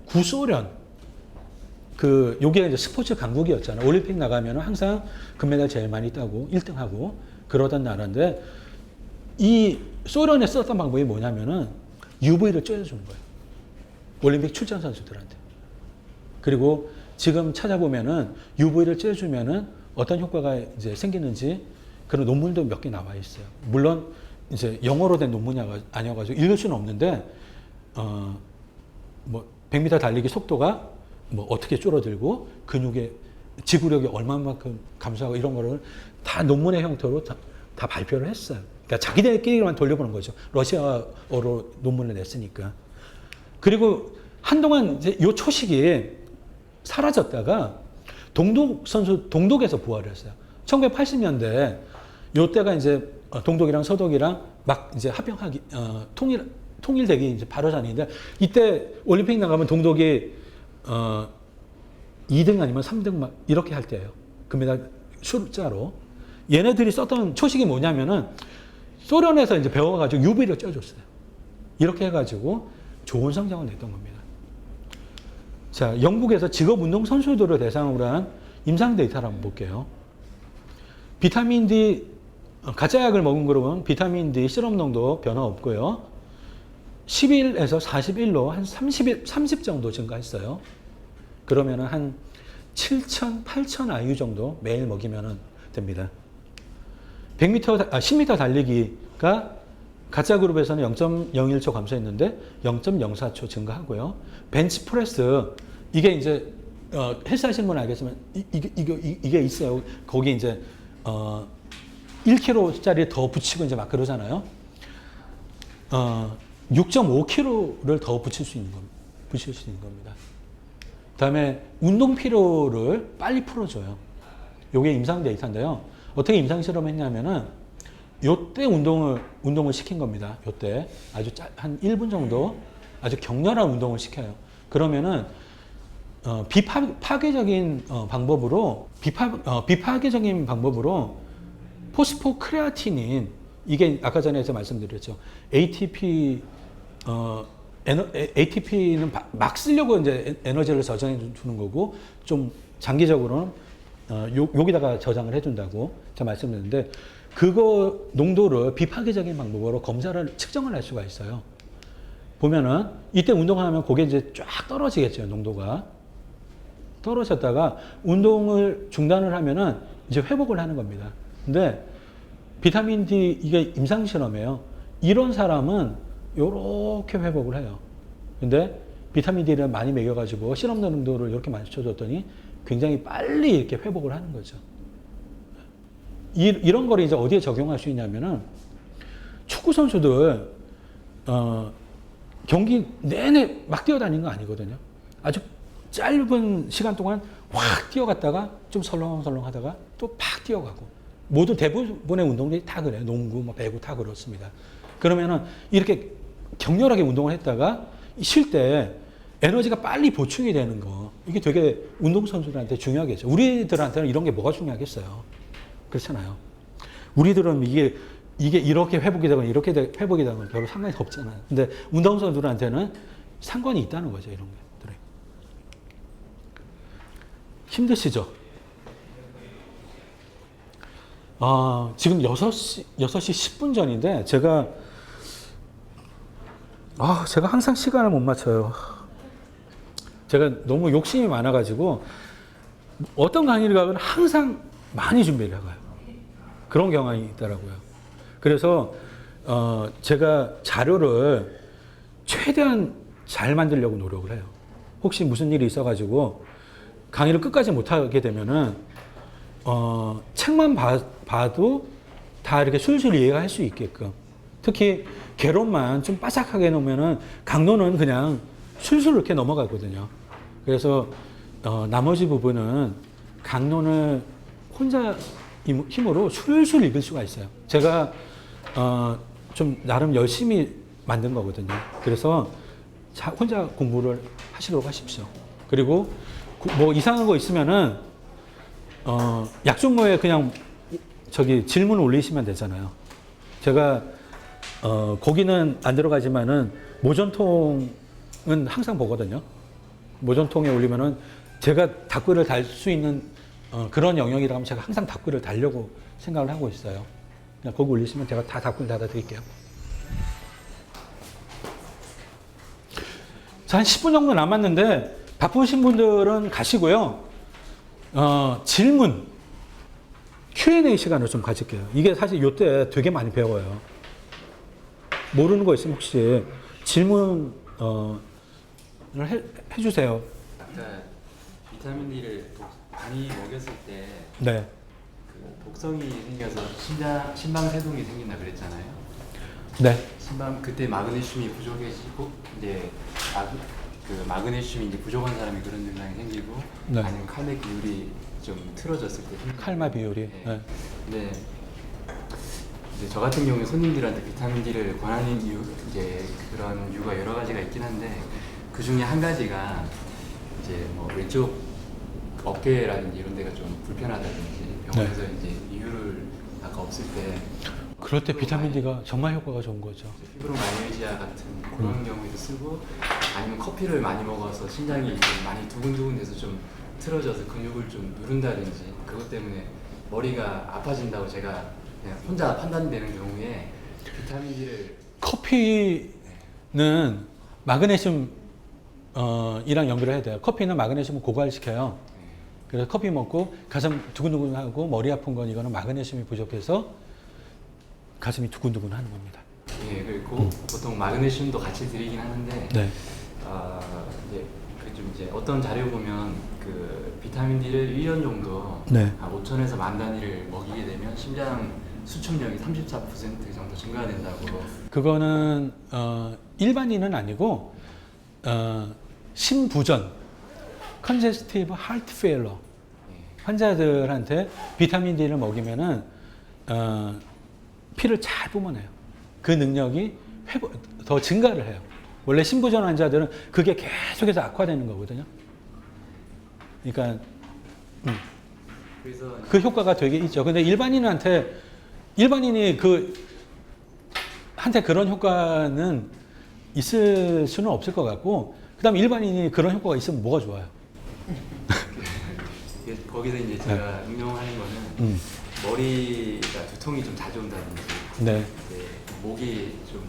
구소련 요게 이제 스포츠 강국이었잖아요. 올림픽 나가면 항상 금메달 제일 많이 따고 1등하고 그러던 나라인데 이 소련에 썼던 방법이 뭐냐면은 UV를 쬐어주는 거예요. 올림픽 출전 선수들한테. 그리고 지금 찾아보면은 UV를 쬐어주면은 어떤 효과가 이제 생기는지 그런 논문도 몇 개 나와 있어요. 물론 이제 영어로 된 논문이 아니어가지고 읽을 수는 없는데, 뭐 100m 달리기 속도가 뭐 어떻게 줄어들고 근육의 지구력이 얼마만큼 감소하고 이런 거를 다 논문의 형태로 다 발표를 했어요. 그러니까 자기들끼리만 돌려보는 거죠. 러시아어로 논문을 냈으니까. 그리고 한동안 이제 요 초식이 사라졌다가 동독에서 부활을 했어요. 1980년대 요때가 이제 동독이랑 서독이랑 막 이제 합병하기 통일되기 이제 바로 전인데 이때 올림픽 나가면 동독이 2등 아니면 3등 막 이렇게 할 때예요. 금메달 숫자로. 얘네들이 썼던 초식이 뭐냐면은 소련에서 이제 배워가지고 UV를 쪄줬어요. 이렇게 해가지고 좋은 성적을 냈던 겁니다. 자, 영국에서 직업운동 선수들을 대상으로 한 임상 데이터를 한번 볼게요. 비타민 D, 가짜 약을 먹은 그룹은 비타민 D 시럽 농도 변화 없고요. 11에서 41로 한 30 정도 증가했어요. 그러면은 한 7,000, 8,000 IU 정도 매일 먹이면 됩니다. 10m 달리기가 가짜 그룹에서는 0.01초 감소했는데 0.04초 증가하고요. 벤치 프레스, 이게 이제 헬스 하시는 분은 알겠지만 이게 있어요. 거기 이제 1kg짜리 더 붙이고 이제 막 그러잖아요. 6.5kg를 더 붙일 수 있는 겁니다. 그다음에 운동 피로를 빨리 풀어줘요. 요게 임상 데이터인데요. 어떻게 임상 실험했냐면은 요때 운동을 시킨 겁니다. 요때 아주 한 1분 정도 아주 격렬한 운동을 시켜요. 그러면은 비파괴적인 방법으로 포스포크레아티닌, 이게 아까 전에 제가 말씀드렸죠. ATP는 막 쓰려고 이제 에너지를 저장해 주는 거고, 좀 장기적으로는 여기다가 저장을 해둔다고 제가 말씀드렸는데, 그거 농도를 비파괴적인 방법으로 검사를 측정을 할 수가 있어요. 보면은 이때 운동하면 그게 이제 쫙 떨어지겠죠. 농도가 떨어졌다가 운동을 중단을 하면은 이제 회복을 하는 겁니다. 근데 비타민 D 이게 임상 실험이에요. 이런 사람은 이렇게 회복을 해요. 근데 비타민 D를 많이 먹여가지고 실험 농도를 이렇게 맞춰줬더니 굉장히 빨리 이렇게 회복을 하는 거죠. 이런 거를 이제 어디에 적용할 수 있냐면은 축구 선수들 경기 내내 막 뛰어다니는 거 아니거든요. 아주 짧은 시간 동안 확 뛰어갔다가 좀 설렁설렁 하다가 또 팍 뛰어가고 모두 대부분의 운동들이 다 그래요. 농구, 뭐 배구 다 그렇습니다. 그러면은 이렇게 격렬하게 운동을 했다가 쉴 때 에너지가 빨리 보충이 되는 거 이게 되게 운동선수들한테 중요하겠죠. 우리들한테는 이런 게 뭐가 중요하겠어요. 그렇잖아요. 우리들은 이게 이렇게 회복이 되거나 이렇게 회복이 되거나 별로 상관이 없잖아요. 근데 운동선수들한테는 상관이 있다는 거죠. 이런 것들이. 힘드시죠? 지금 6시 10분 전인데 제가 항상 시간을 못 맞춰요. 제가 너무 욕심이 많아가지고 어떤 강의를 가면 항상 많이 준비를 해가요. 그런 경향이 있더라고요. 그래서 제가 자료를 최대한 잘 만들려고 노력을 해요. 혹시 무슨 일이 있어가지고 강의를 끝까지 못하게 되면은 책만 봐도 다 이렇게 술술 이해할 수 있게끔. 특히 개론만 좀 바삭하게 놓으면은 강론은 그냥 술술 이렇게 넘어가거든요. 그래서 나머지 부분은 강론을 혼자 힘으로 술술 읽을 수가 있어요. 제가 좀 나름 열심히 만든 거거든요. 그래서 혼자 공부를 하시도록 하십시오. 그리고 뭐 이상한 거 있으면은 약속모에 그냥 질문 올리시면 되잖아요. 제가 거기는 안 들어가지만은 모전통은 항상 보거든요. 모전통에 올리면은 제가 답글을 달 수 있는 그런 영역이라면 제가 항상 답글을 달려고 생각을 하고 있어요. 그냥 거기 올리시면 제가 다 답글 달아드릴게요. 자, 한 10분 정도 남았는데 바쁘신 분들은 가시고요. 질문, Q&A 시간을 좀 가질게요. 이게 사실 이때 되게 많이 배워요. 모르는 거 있으면 혹시 질문을 해주세요. 아까 비타민 D를 많이 먹였을 때 네. 그 독성이 생겨서 심방세동이 생긴다 그랬잖아요. 네. 그때 마그네슘이 부족해지고 이제 마그네슘이 이제 부족한 사람이 그런 증상이 생기고 네. 아니면 칼맥 비율이 좀 틀어졌을 때 칼마 비율이. 네. 네. 근데 이제 저 같은 경우에 손님들한테 비타민 D를 권하는 이유 이제 그런 이유가 여러 가지가 있긴 한데 그 중에 한 가지가 이제 뭐 왼쪽 어깨라든지 이런 데가 좀 불편하다든지 병원에서 이제 이유를 아까 없을 때 그럴 때 비타민 D가 정말 효과가 좋은 거죠. 피브로마이algia 같은 그런 경우에도 쓰고 아니면 커피를 많이 먹어서 심장이 좀 많이 두근두근해서 좀 틀어져서 근육을 좀 누른다든지 그것 때문에 머리가 아파진다고 제가 그냥 혼자 판단되는 경우에 비타민 D를 커피는 마그네슘 이랑 연결을 해야 돼요. 커피는 마그네슘을 고갈시켜요. 그래서 커피 먹고 가슴 두근두근하고 머리 아픈 건 이거는 마그네슘이 부족해서 가슴이 두근두근 하는 겁니다. 예, 그리고 보통 마그네슘도 같이 드리긴 하는데 네. 이제 어떤 자료 보면 그 비타민 D를 1년 정도 네. 한 5천에서 1만 단위를 먹이게 되면 심장 수축력이 34% 정도 증가된다고. 그거는 일반인은 아니고 심부전, congestive heart failure 환자들한테 비타민 D를 먹이면은 피를 잘 뿜어내요. 그 능력이 더 증가를 해요. 원래 심부전 환자들은 그게 계속해서 악화되는 거거든요. 그러니까 그래서 그 효과가 되게 있죠. 근데 일반인이 한테 그런 효과는 있을 수는 없을 것 같고, 그다음 일반인이 그런 효과가 있으면 뭐가 좋아요? 거기서 이제 제가 응용하는 거는 머리가 두통이 좀 자주 온다든지 네. 이제 목이 좀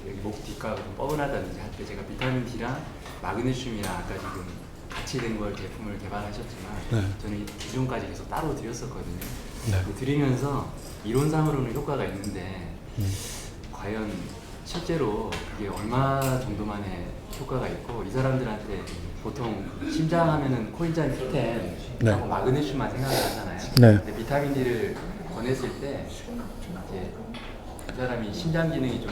여기 목 뒷가 좀 뻐근하다든지 할 때 제가 비타민 D랑 마그네슘이랑 아까 지금 같이 된 걸 제품을 개발하셨지만 네. 저는 기존까지 계속 따로 드렸었거든요. 네. 근데 드리면서 이론상으로는 효과가 있는데 과연 실제로 그게 얼마 정도만의 효과가 있고 이 사람들한테 보통 심장 하면은 코인자인 피텐 네. 하고 마그네슘만 생각을 하잖아요. 네. 근데 비타민 D를 권했을 때 이제 그 사람이 심장 기능이 좀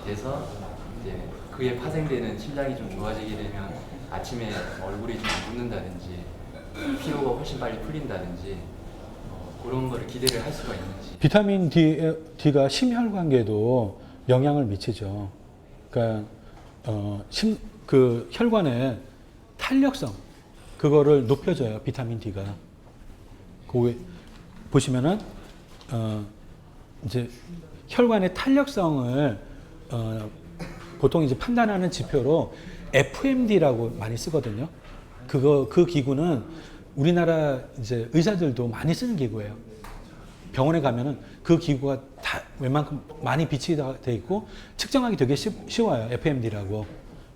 돼서 이제 그에 파생되는 심장이 좀 좋아지게 되면 아침에 얼굴이 좀 안 붓는다든지 피로가 훨씬 빨리 풀린다든지 그런 거를 기대를 할 수가 있는지. 비타민 D가 심혈관계에도 영향을 미치죠. 그러니까 그 혈관의 탄력성 그거를 높여줘요. 비타민 D가. 거기 보시면은 이제 혈관의 탄력성을 보통 이제 판단하는 지표로 FMD라고 많이 쓰거든요. 그 기구는 우리나라 이제 의사들도 많이 쓰는 기구예요. 병원에 가면은 그 기구가 다 웬만큼 많이 비치돼 있고 측정하기 되게 쉬워요. FMD라고.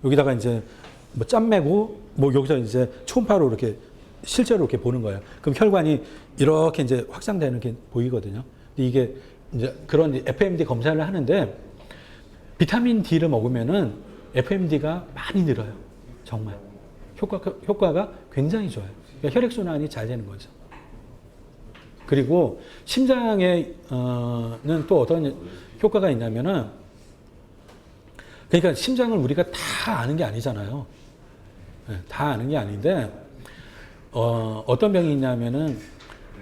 여기다가 이제 뭐 점 매고 뭐 여기서 이제 초음파로 이렇게 실제로 이렇게 보는 거예요. 그럼 혈관이 이렇게 이제 확장되는 게 보이거든요. 근데 이게 이제 그런 FMD 검사를 하는데 비타민 D를 먹으면은 FMD가 많이 늘어요. 정말. 효과가 굉장히 좋아요. 그러니까 혈액순환이 잘 되는 거죠. 그리고 심장에는 또 어떤 효과가 있냐면은 그러니까 심장을 우리가 다 아는 게 아니잖아요. 네, 다 아는 게 아닌데 어떤 병이 있냐면은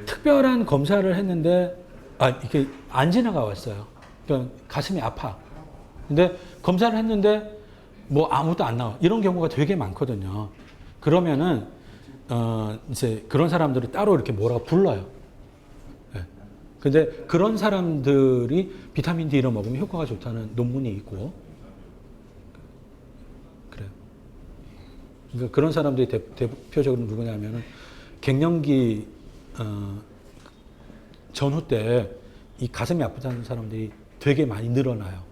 특별한 검사를 했는데 이게 안 지나가 왔어요. 그러니까 가슴이 아파. 근데 검사를 했는데 뭐 아무것도 안 나와. 이런 경우가 되게 많거든요. 그러면은 이제 그런 사람들을 따로 이렇게 뭐라고 불러요. 네. 근데 그런 사람들이 비타민 D를 먹으면 효과가 좋다는 논문이 있고 그래요. 그러니까 그런 사람들이 대표적으로 누구냐면은 갱년기 전후 때 이 가슴이 아프다는 사람들이 되게 많이 늘어나요.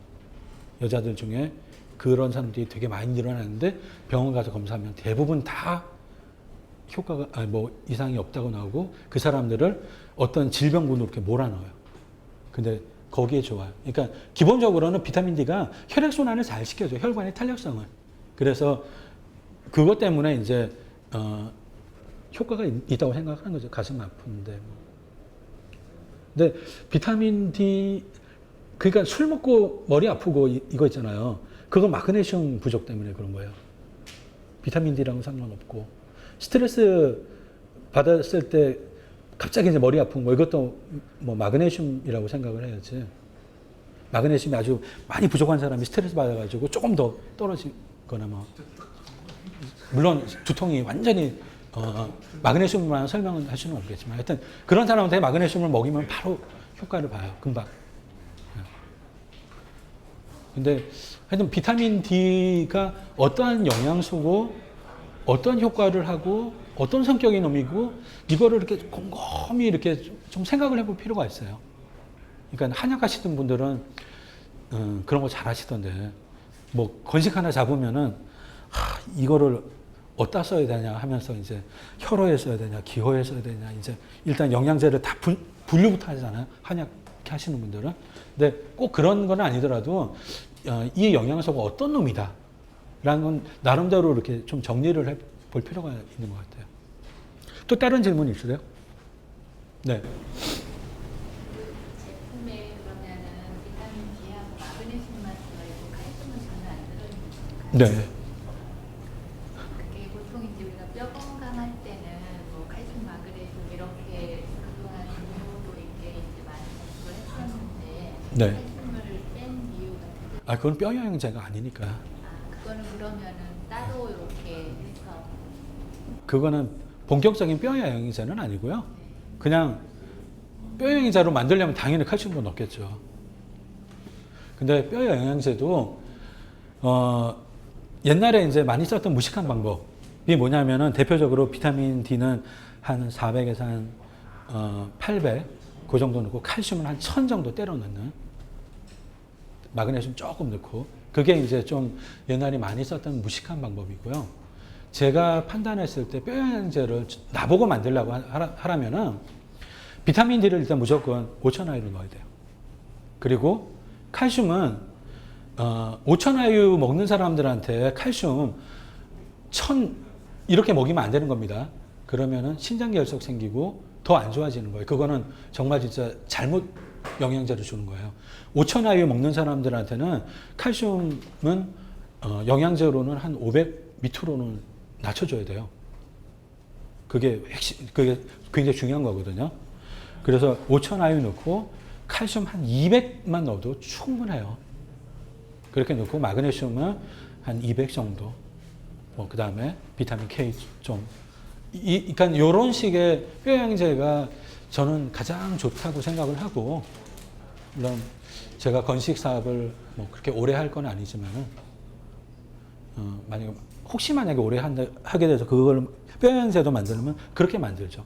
여자들 중에 그런 사람들이 되게 많이 늘어나는데 병원 가서 검사하면 대부분 다 효과가 뭐 이상이 없다고 나오고 그 사람들을 어떤 질병군으로 이렇게 몰아넣어요. 근데 거기에 좋아요. 그러니까 기본적으로는 비타민 D가 혈액순환을 잘 시켜줘요. 혈관의 탄력성을. 그래서 그것 때문에 이제 효과가 있다고 생각하는 거죠. 가슴 아픈데. 근데 비타민 D 그러니까 술 먹고 머리 아프고 이거 있잖아요. 그건 마그네슘 부족 때문에 그런 거예요. 비타민 D랑은 상관없고 스트레스 받았을 때 갑자기 이제 머리 아픈 거 이것도 뭐 마그네슘이라고 생각을 해야지. 마그네슘이 아주 많이 부족한 사람이 스트레스 받아가지고 조금 더 떨어지거나 뭐 물론 두통이 완전히 마그네슘만 설명은 할 수는 없겠지만 하여튼 그런 사람한테 마그네슘을 먹이면 바로 효과를 봐요. 금방. 근데 하여튼 비타민 D가 어떠한 영양소고 어떤 효과를 하고 어떤 성격의 놈이고 이거를 이렇게 곰곰이 이렇게 좀 생각을 해볼 필요가 있어요. 그러니까 한약 하시던 분들은 그런 거 잘 하시던데 뭐 건식 하나 잡으면은 이거를 어디다 써야 되냐 하면서 이제 혈어에 써야 되냐 기호에 써야 되냐 이제 일단 영양제를 다 분류부터 하잖아요. 한약 하시는 분들은. 근데 꼭 그런 건 아니더라도 이 영양소가 어떤 놈이다 라는 건 나름대로 이렇게 좀 정리를 해볼 필요가 있는 것 같아요. 또 다른 질문 있으세요? 네. 제품에 그러면은 비타민 D하고 마그네슘만 들어있고 칼슘은 전혀 안 들어있는 건가요? 네. 그게 보통 이제 우리가 뼈 건강할 때는 뭐 칼슘, 마그네슘 이렇게 그동안 종류도 있게 이제 많이 접촉을 했었는데 네. 칼슘을 뺀 이유 같은 게 그건 뼈 영양제가 아니니까. 그거는 그러면은 따로 이렇게 해서 그거는 본격적인 뼈 영양제는 아니고요. 그냥 뼈 영양제로 만들려면 당연히 칼슘도 넣겠죠. 근데 뼈 영양제도 옛날에 이제 많이 썼던 무식한 방법이 뭐냐면은 대표적으로 비타민 D는 한 400에서 한 800, 그 정도 넣고 칼슘은 한 1000 정도 때려 넣는, 마그네슘 조금 넣고, 그게 이제 좀 옛날에 많이 썼던 무식한 방법이고요. 제가 판단했을 때 뼈영양제를 나보고 만들려고 하라면은 비타민 D를 일단 무조건 5,000IU를 넣어야 돼요. 그리고 칼슘은 5,000IU 먹는 사람들한테 칼슘 1000 이렇게 먹이면 안 되는 겁니다. 그러면은 신장결석 생기고 더 안 좋아지는 거예요. 그거는 정말 진짜 잘못 영양제를 주는 거예요. 5,000IU 먹는 사람들한테는 칼슘은 영양제로는 한 500 밑으로는 낮춰줘야 돼요. 그게 굉장히 중요한 거거든요. 그래서 5,000IU 넣고 칼슘 한 200만 넣어도 충분해요. 그렇게 넣고 마그네슘은 한 200 정도. 그 다음에 비타민 K 좀. 그러니까 이런 식의 뼈영양제가 저는 가장 좋다고 생각을 하고, 물론 제가 건식 사업을 뭐 그렇게 오래 할 건 아니지만은, 만약에 오래 하게 돼서 그걸 뼈영양제도 만들면 그렇게 만들죠.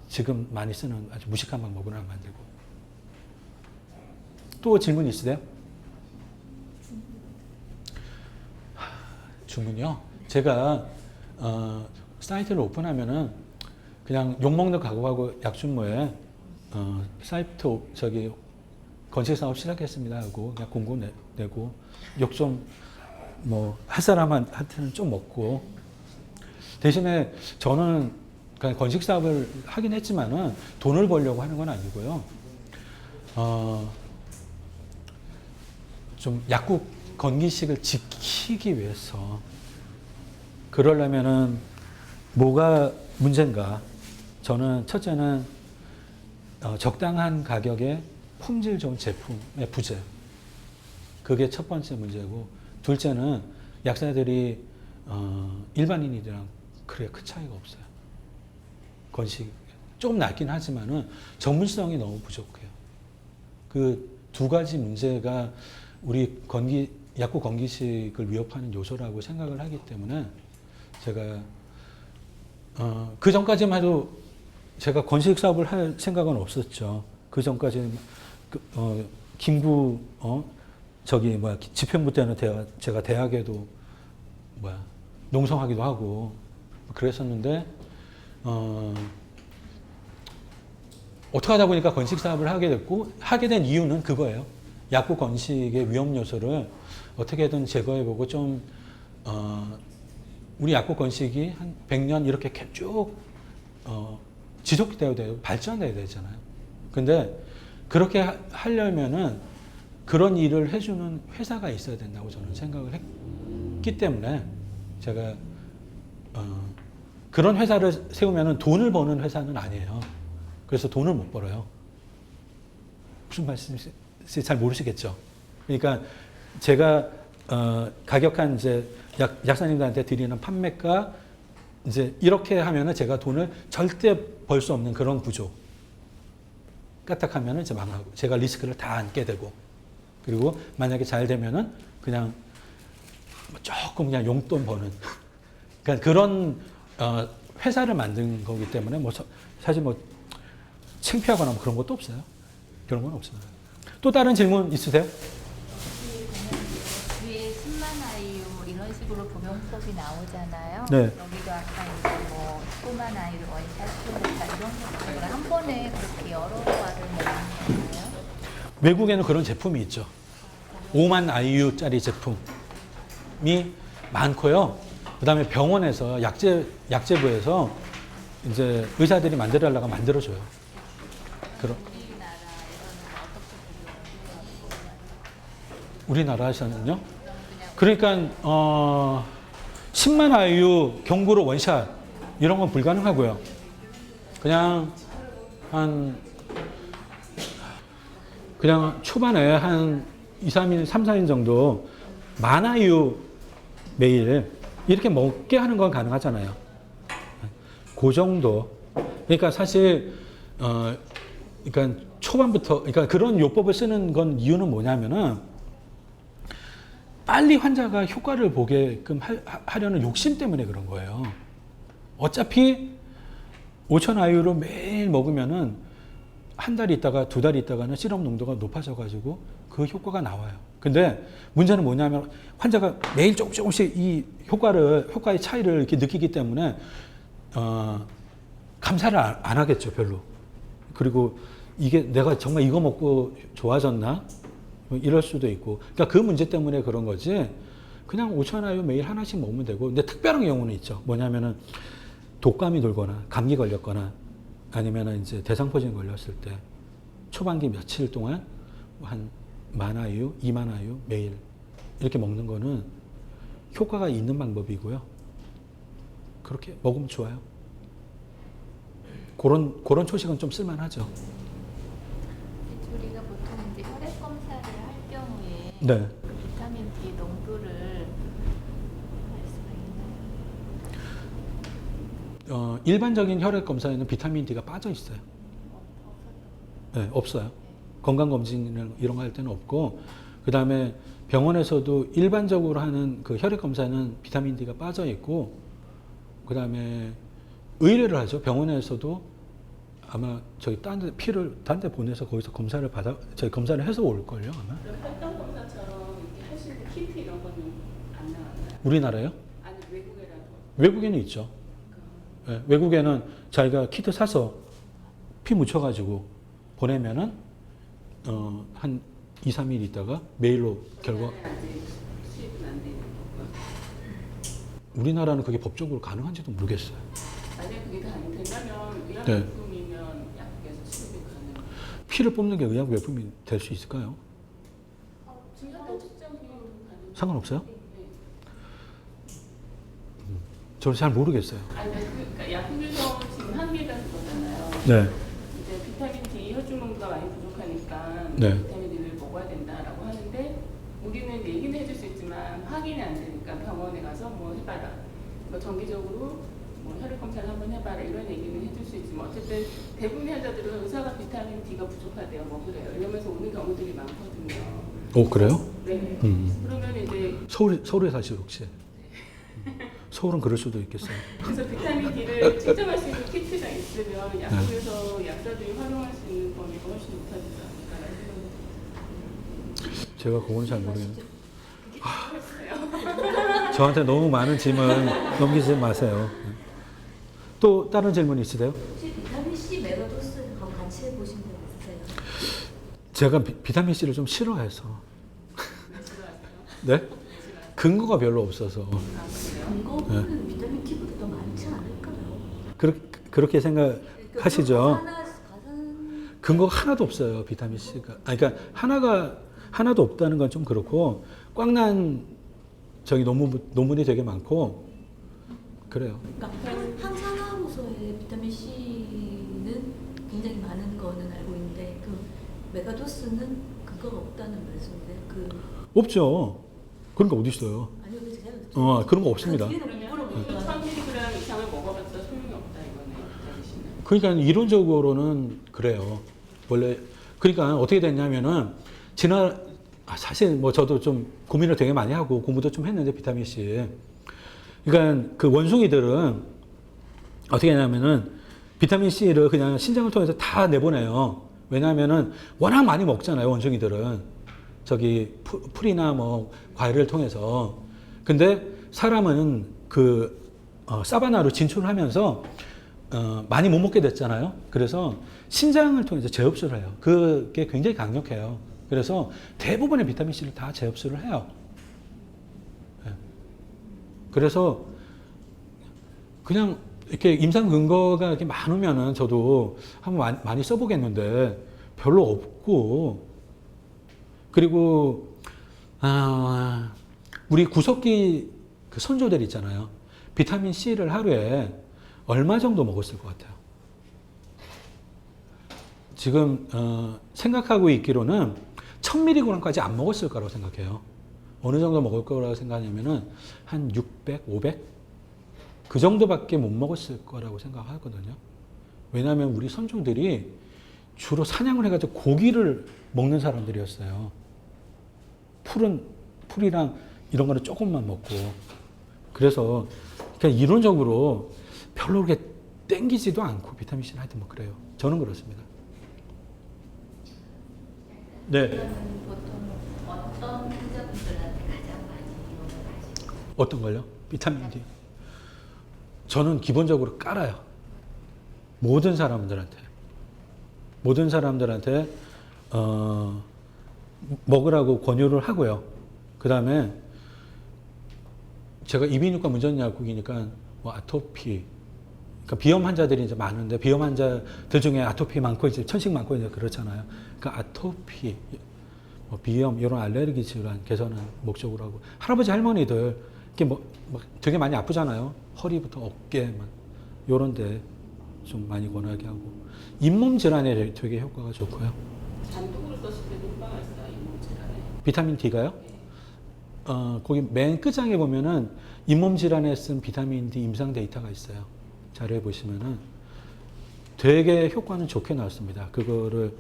지금 많이 쓰는 아주 무식한 방법으로 안 만들고. 또 질문 있으세요? 주문요? 제가 사이트를 오픈하면은 그냥 욕먹는 각오하고 약준모에 사이트 건식 사업 시작했습니다 하고 그냥 공고 내고 욕 좀 뭐 할 사람한테는 좀 먹고, 대신에 저는 그냥 건식 사업을 하긴 했지만은 돈을 벌려고 하는 건 아니고요. 좀 약국 건기식을 지키기 위해서, 그러려면은 뭐가 문제인가? 저는 첫째는 적당한 가격에 품질 좋은 제품의 부재. 그게 첫 번째 문제고, 둘째는 약사들이 일반인이랑 그래 큰 차이가 없어요. 건식 조금 낮긴 하지만은 전문성이 너무 부족해요. 그 두 가지 문제가 우리 약국 건기식을 위협하는 요소라고 생각을 하기 때문에, 제가 그 전까지만 해도 제가 건식 사업을 할 생각은 없었죠. 그 전까지는 김구 집행부 때는 제가 대학에도 농성하기도 하고 그랬었는데, 어떻게 하다 보니까 건식 사업을 하게 됐고, 하게 된 이유는 그거예요. 약국 건식의 위험 요소를 어떻게든 제거해보고 좀 우리 약국 건식이 한 100년 이렇게 쭉 지속되어야 돼요. 발전해야 되잖아요. 근데 그렇게 하려면은 그런 일을 해주는 회사가 있어야 된다고 저는 생각을 했기 때문에, 제가 그런 회사를 세우면은 돈을 버는 회사는 아니에요. 그래서 돈을 못 벌어요. 무슨 말씀인지 잘 모르시겠죠. 그러니까 제가 가격한 이제 약사님들한테 드리는 판매가 이제 이렇게 하면은 제가 돈을 절대 벌 수 없는 그런 구조. 까딱하면은 이제 망하고, 제가 리스크를 다 안게 되고, 그리고 만약에 잘 되면은 그냥 조금 그냥 용돈 버는 그러니까 그런 회사를 만든 거기 때문에 사실 창피하거나 그런 것도 없어요. 그런 건 없어요. 또 다른 질문 있으세요? 뒤에 10만 아이유 이런 식으로 복용법이 나오잖아요. 네. 여기도 아까 이제 19만 아이유 원샷 이런 것들을 한 번에 그렇게 여러 과를 먹는 건가요? 외국에는 그런 제품이 있죠. 5만 IU짜리 제품이 많고요. 그 다음에 병원에서 약재부에서 이제 의사들이 만들어달라고 만들어줘요. 우리나라에서는요. 그러니까 10만 IU 경구로 원샷 이런 건 불가능하고요. 그냥 초반에 한 2, 3일, 3, 4일 정도 만 IU 매일 이렇게 먹게 하는 건 가능하잖아요. 그 정도. 그러니까 사실 그러니까 초반부터 그러니까 그런 요법을 쓰는 건 이유는 뭐냐면은 빨리 환자가 효과를 보게끔 하려는 욕심 때문에 그런 거예요. 어차피 5천 IU로 매일 먹으면은 한 달 있다가 두 달 있다가는 시럽 농도가 높아져가지고 그 효과가 나와요. 근데 문제는 뭐냐면 환자가 매일 조금씩 이 효과의 차이를 이렇게 느끼기 때문에 감사를 안 하겠죠, 별로. 그리고 이게 내가 정말 이거 먹고 좋아졌나? 뭐 이럴 수도 있고. 그러니까 그 문제 때문에 그런 거지. 그냥 5천 IU 매일 하나씩 먹으면 되고. 근데 특별한 경우는 있죠. 뭐냐면은 독감이 돌거나 감기 걸렸거나 아니면 이제 대상포진 걸렸을 때 초반기 며칠 동안 한 10,000 IU, 20,000 IU 매일 이렇게 먹는 거는 효과가 있는 방법이고요. 그렇게 먹으면 좋아요. 그런 초식은 좀 쓸만하죠. 우리가 보통 이제 혈액 검사를 할 경우에 네. 비타민 D 농도를 알 수가 있나요? 일반적인 혈액 검사에는 비타민 D가 빠져 있어요. 네, 없어요. 건강검진 이런 거 할 때는 없고, 그 다음에 병원에서도 일반적으로 하는 그 혈액 검사는 비타민 D가 빠져 있고, 그 다음에 의뢰를 하죠. 병원에서도 아마 저기 피를 딴 데 보내서 거기서 검사를 해서 올걸요, 아마. 그럼 혈당 검사처럼 이렇게 할 수 있는 키트 이런 거는 안 나왔나요? 우리나라요? 아니 외국에라도. 외국에는 있죠. 네, 외국에는 자기가 키트 사서 피 묻혀가지고 보내면은 한 2, 3일 있다가 메일로 결과. 아직 수입은 안 되는 거고요. 우리나라는 그게 법적으로 가능한지도 모르겠어요. 만약 그게 다 안 된다면 네. 의약품이면 약국에서 수입이 가능. 피를 뽑는 게 의약 외품이 될 수 있을까요? 지금 혈당 측정 비용도 가능. 상관없어요? 네. 저는 잘 모르겠어요. 아니 그러니까 약국에서 지금 한계가 그거잖아요. 네. 이제 비타민 D 혈중 농도가 많이 부족하니까 네. 비타민 D를 먹어야 된다라고 하는데 우리는 얘기는 해줄 수 있지만 확인이 안 되니까 병원에 가서 뭐 해봐라. 뭐 정기적으로 뭐 혈액 검사를 한번 해봐라 이런 얘기는 해줄 수 있지만 어쨌든 대부분의 환자들은 의사가 비타민 D가 부족하대요. 뭐 그래요. 이러면서 오는 경우들이 많거든요. 오, 그래요? 네. 그러면 이제 서울에 사시죠, 혹시? 서울은 그럴 수도 있겠어요. 그래서 비타민 D를 측정할 수 있는 키트가 있으면 약국에서 약사들이 활용할 수 있는 범위가 훨씬 높아지지 않을까라는 생각이 제가 그건 잘 모르겠는데. 저한테 너무 많은 질문 넘기지 마세요. 또 다른 질문 있으세요? 혹시 비타민 C 메가도스하고 같이 해보신 적 있으세요? 제가 비타민 C를 좀 싫어해서. 네? 근거가 별로 없어서. 근거는 비타민 T보다 더 많지 않을까요? 그렇게 생각하시죠? 가산 근거가 하나도 없어요, 비타민 C가. 그러니까 하나도 없다는 건 좀 그렇고, 꽝난 논문이 되게 많고, 그래요. 그러니까 항산화무소에 비타민 C는 굉장히 많은 거는 알고 있는데 그 메가도스는 근거가 없다는 말씀인데 없죠. 그런 거 어디 있어요? 아니요 제가 그런 거 없습니다. 그 그러면 1000mg 이상을 먹어봤자 소용이 없다 이거네요. 비타민 C는. 그러니까 이론적으로는 그래요. 원래 그러니까 어떻게 됐냐면은 사실 뭐 저도 좀 고민을 되게 많이 하고 공부도 좀 했는데 비타민 C. 그러니까 그 원숭이들은 어떻게 하냐면은 비타민 C를 그냥 신장을 통해서 다 내보내요. 왜냐하면은 워낙 많이 먹잖아요, 원숭이들은. 저기 풀이나 뭐 과일을 통해서. 근데 사람은 사바나로 진출하면서 많이 못 먹게 됐잖아요. 그래서 신장을 통해서 재흡수를 해요. 그게 굉장히 강력해요. 그래서 대부분의 비타민 C를 다 재흡수를 해요. 그래서 그냥 이렇게 임상 근거가 이렇게 많으면은 저도 한번 많이 써보겠는데 별로 없고, 그리고 우리 구석기 그 선조들 있잖아요. 비타민 C를 하루에 얼마 정도 먹었을 것 같아요? 지금 생각하고 있기로는 1000mg까지 안 먹었을 거라고 생각해요. 어느 정도 먹을 거라고 생각하냐면은 한 600, 500? 그 정도밖에 못 먹었을 거라고 생각하거든요. 왜냐하면 우리 선조들이 주로 사냥을 해가지고 고기를 먹는 사람들이었어요. 풀이랑 이런 거는 조금만 먹고. 그래서 그러니까 이론적으로 별로 그렇게 땡기지도 않고 비타민 C는 하여튼 뭐 그래요. 저는 그렇습니다. 네. 그러면 보통 어떤 환자분들한테 가장 많이 이용을 하시고 어떤 걸요? 비타민 D. 저는 기본적으로 깔아요. 모든 사람들한테 먹으라고 권유를 하고요. 그 다음에 제가 이비인후과 문전약국이니까 뭐 아토피, 그러니까 비염 환자들이 이제 많은데 비염 환자들 중에 아토피 많고 이제 천식 많고 이제 그렇잖아요. 그러니까 아토피, 뭐 비염 이런 알레르기 질환 개선을 목적으로 하고 할아버지 할머니들 이렇게 뭐 되게 많이 아프잖아요. 허리부터 어깨 막 요런데 좀 많이 권하게 하고 잇몸 질환에 되게 효과가 좋고요. 단독으로 썼을 때도 효과가 있어요. 잇몸 질환에. 비타민 D가요? 거기 맨 끝장에 보면은 잇몸 질환에 쓴 비타민 D 임상 데이터가 있어요. 자료에 보시면은 되게 효과는 좋게 나왔습니다. 그거를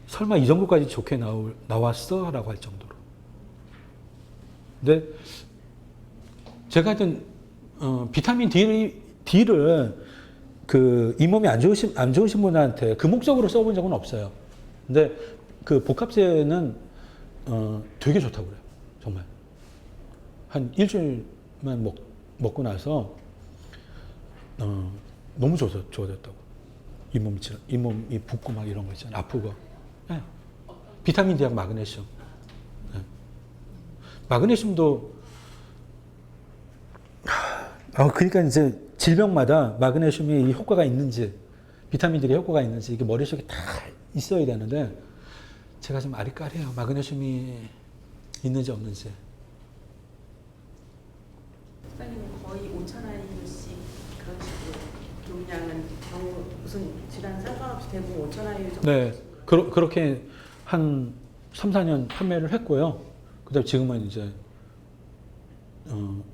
설마 이 정도까지 좋게 나왔어? 라고 할 정도로. 근데 제가 하여튼 비타민 D를 그 잇몸이 안 좋으신 분한테 그 목적으로 써본 적은 없어요. 근데 그 복합제는 되게 좋다고 그래요. 정말. 한 일주일만 먹고 나서 너무 좋아졌다고. 잇몸이 붓고 막 이런 거 있잖아요. 아프고. 네. 비타민 D하고 마그네슘. 네. 마그네슘도 그러니까 이제 질병마다 마그네슘이 이 효과가 있는지 비타민 D의 효과가 있는지 이게 머릿속에 다 있어야 되는데 제가 좀 아리까리해요. 마그네슘이 있는지 없는지. 박사님은 거의 5,000IU씩 그런 식으로 용량은 무슨 질환 상관없이 대부분 5,000IU 정도. 네, 그렇게 한 3, 4년 판매를 했고요. 그다음 지금은 이제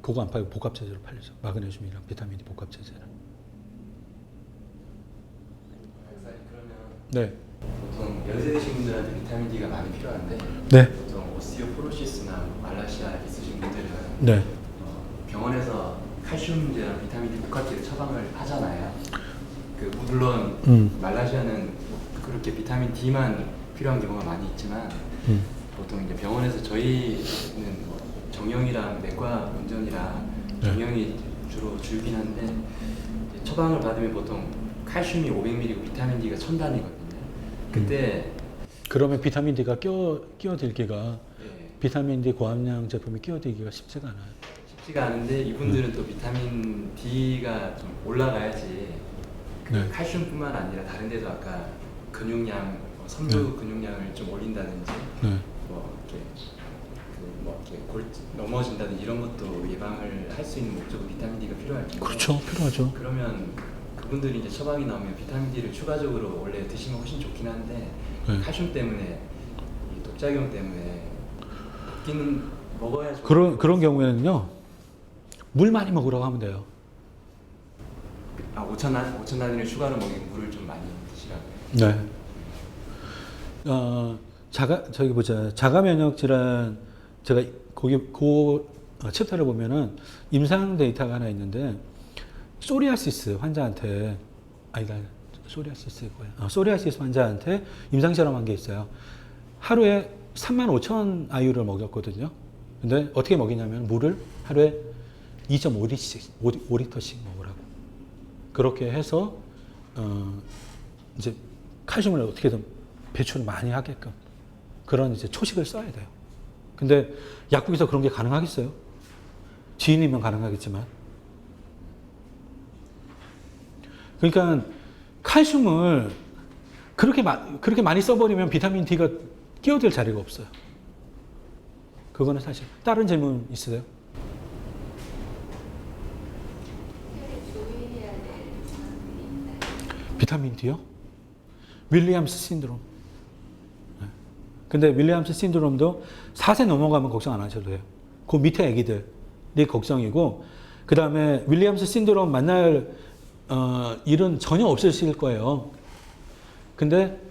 그거 안 팔고 복합체제로 팔리죠. 마그네슘이랑 비타민 D 복합체제를. 그러면 네. 보통 연세 드신 분들한테 비타민 D가 많이 필요한데 네. 보통 오스티오포로시스나 말라시아 있으신 분들은 네. 병원에서 칼슘제랑 비타민 D 복합제를 처방을 하잖아요. 물론 말라시아는 그렇게 비타민 D만 필요한 경우가 많이 있지만 보통 이제 병원에서 저희는 뭐 정형이랑 내과 문전이랑 정형이 주로 줄긴 한데 이제 처방을 받으면 보통 칼슘이 500mg고 비타민 D가 1000단위거든요. 그때 그러면 비타민 D가 끼어들기가 네, 비타민 D 고함량 제품이 끼어들기가 쉽지가 않아요. 쉽지가 않은데 이분들은 또 비타민 D가 좀 올라가야지 네. 칼슘뿐만 아니라 다른 데도 아까 근육량, 선두 근육량을 좀 올린다든지 네. 넘어진다든지 이런 것도 예방을 할 수 있는 목적으로 비타민 D가 필요할 텐데 그렇죠. 필요하죠. 그러면 그분들이 이제 처방이 나오면 비타민 D를 추가적으로 원래 드시면 훨씬 좋긴 한데 네. 칼슘 때문에 이 독작용 때문에 먹기는 먹어야 그런 경우에는요. 물 많이 먹으라고 하면 돼요. 5천 단위를 추가로 먹이면 물을 좀 많이 드시라고요. 네. 자가 면역 질환 제가 거기 그 챕터를 보면은 임상 데이터가 하나 있는데 소리아시스 환자한테 소리아시스 환자한테 임상 실험한 게 있어요. 하루에 35,000 IU를 먹였거든요. 근데 어떻게 먹이냐면 물을 하루에 2.5리터씩 먹으라고. 그렇게 해서 이제 칼슘을 어떻게든 배출을 많이 하게끔 그런 이제 초식을 써야 돼요. 근데 약국에서 그런 게 가능하겠어요? 지인이면 가능하겠지만. 그러니까 칼슘을 그렇게 많이 써버리면 비타민 D가 끼어들 자리가 없어요. 그거는 사실. 다른 질문 있으세요? 주의해야 될 사항들이 있나요? 비타민 D요? 윌리엄스 신드롬. 네. 근데 윌리엄스 신드롬도 4세 넘어가면 걱정 안 하셔도 돼요. 그 밑에 아기들이 걱정이고, 그 다음에 윌리엄스 신드롬 만날 일은 전혀 없으실 거예요. 근데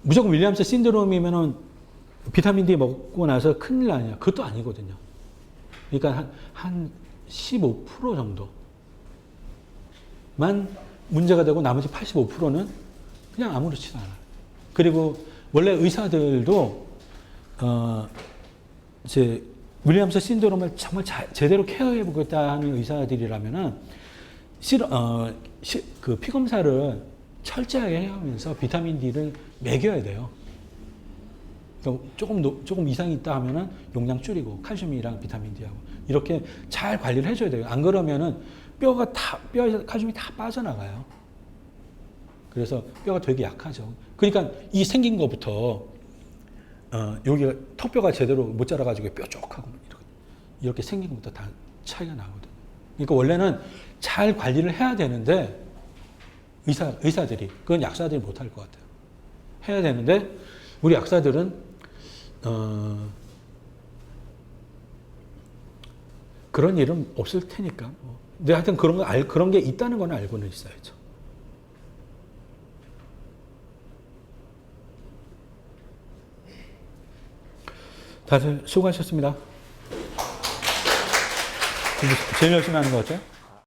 무조건 윌리엄스 신드롬이면은 비타민 D 먹고 나서 큰일 나냐? 그것도 아니거든요. 그러니까 한 15% 정도. 문제가 되고 나머지 85%는 그냥 아무렇지도 않아요. 그리고 원래 의사들도 이제 윌리엄스 신드롬을 정말 제대로 케어해 보겠다 하는 의사들이라면은 그 피 검사를 철저하게 해야 하면서 비타민 D를 먹여야 돼요. 그러니까 조금 이상이 있다 하면은 용량 줄이고 칼슘이랑 비타민 D하고 이렇게 잘 관리를 해줘야 돼요. 안 그러면은 뼈에 칼슘이 다 빠져나가요. 그래서 뼈가 되게 약하죠. 그러니까 이 생긴 것부터 여기가 턱뼈가 제대로 못 자라가지고 뾰족하고 이렇게 생긴 것부터 다 차이가 나거든요. 그러니까 원래는 잘 관리를 해야 되는데 의사들이 그건 약사들이 못할 것 같아요. 해야 되는데 우리 약사들은 그런 일은 없을 테니까. 근데 하여튼 그런 게 있다는 건 알고는 있어야죠. 다들 수고하셨습니다. 제일 열심히 하는 거 같아요?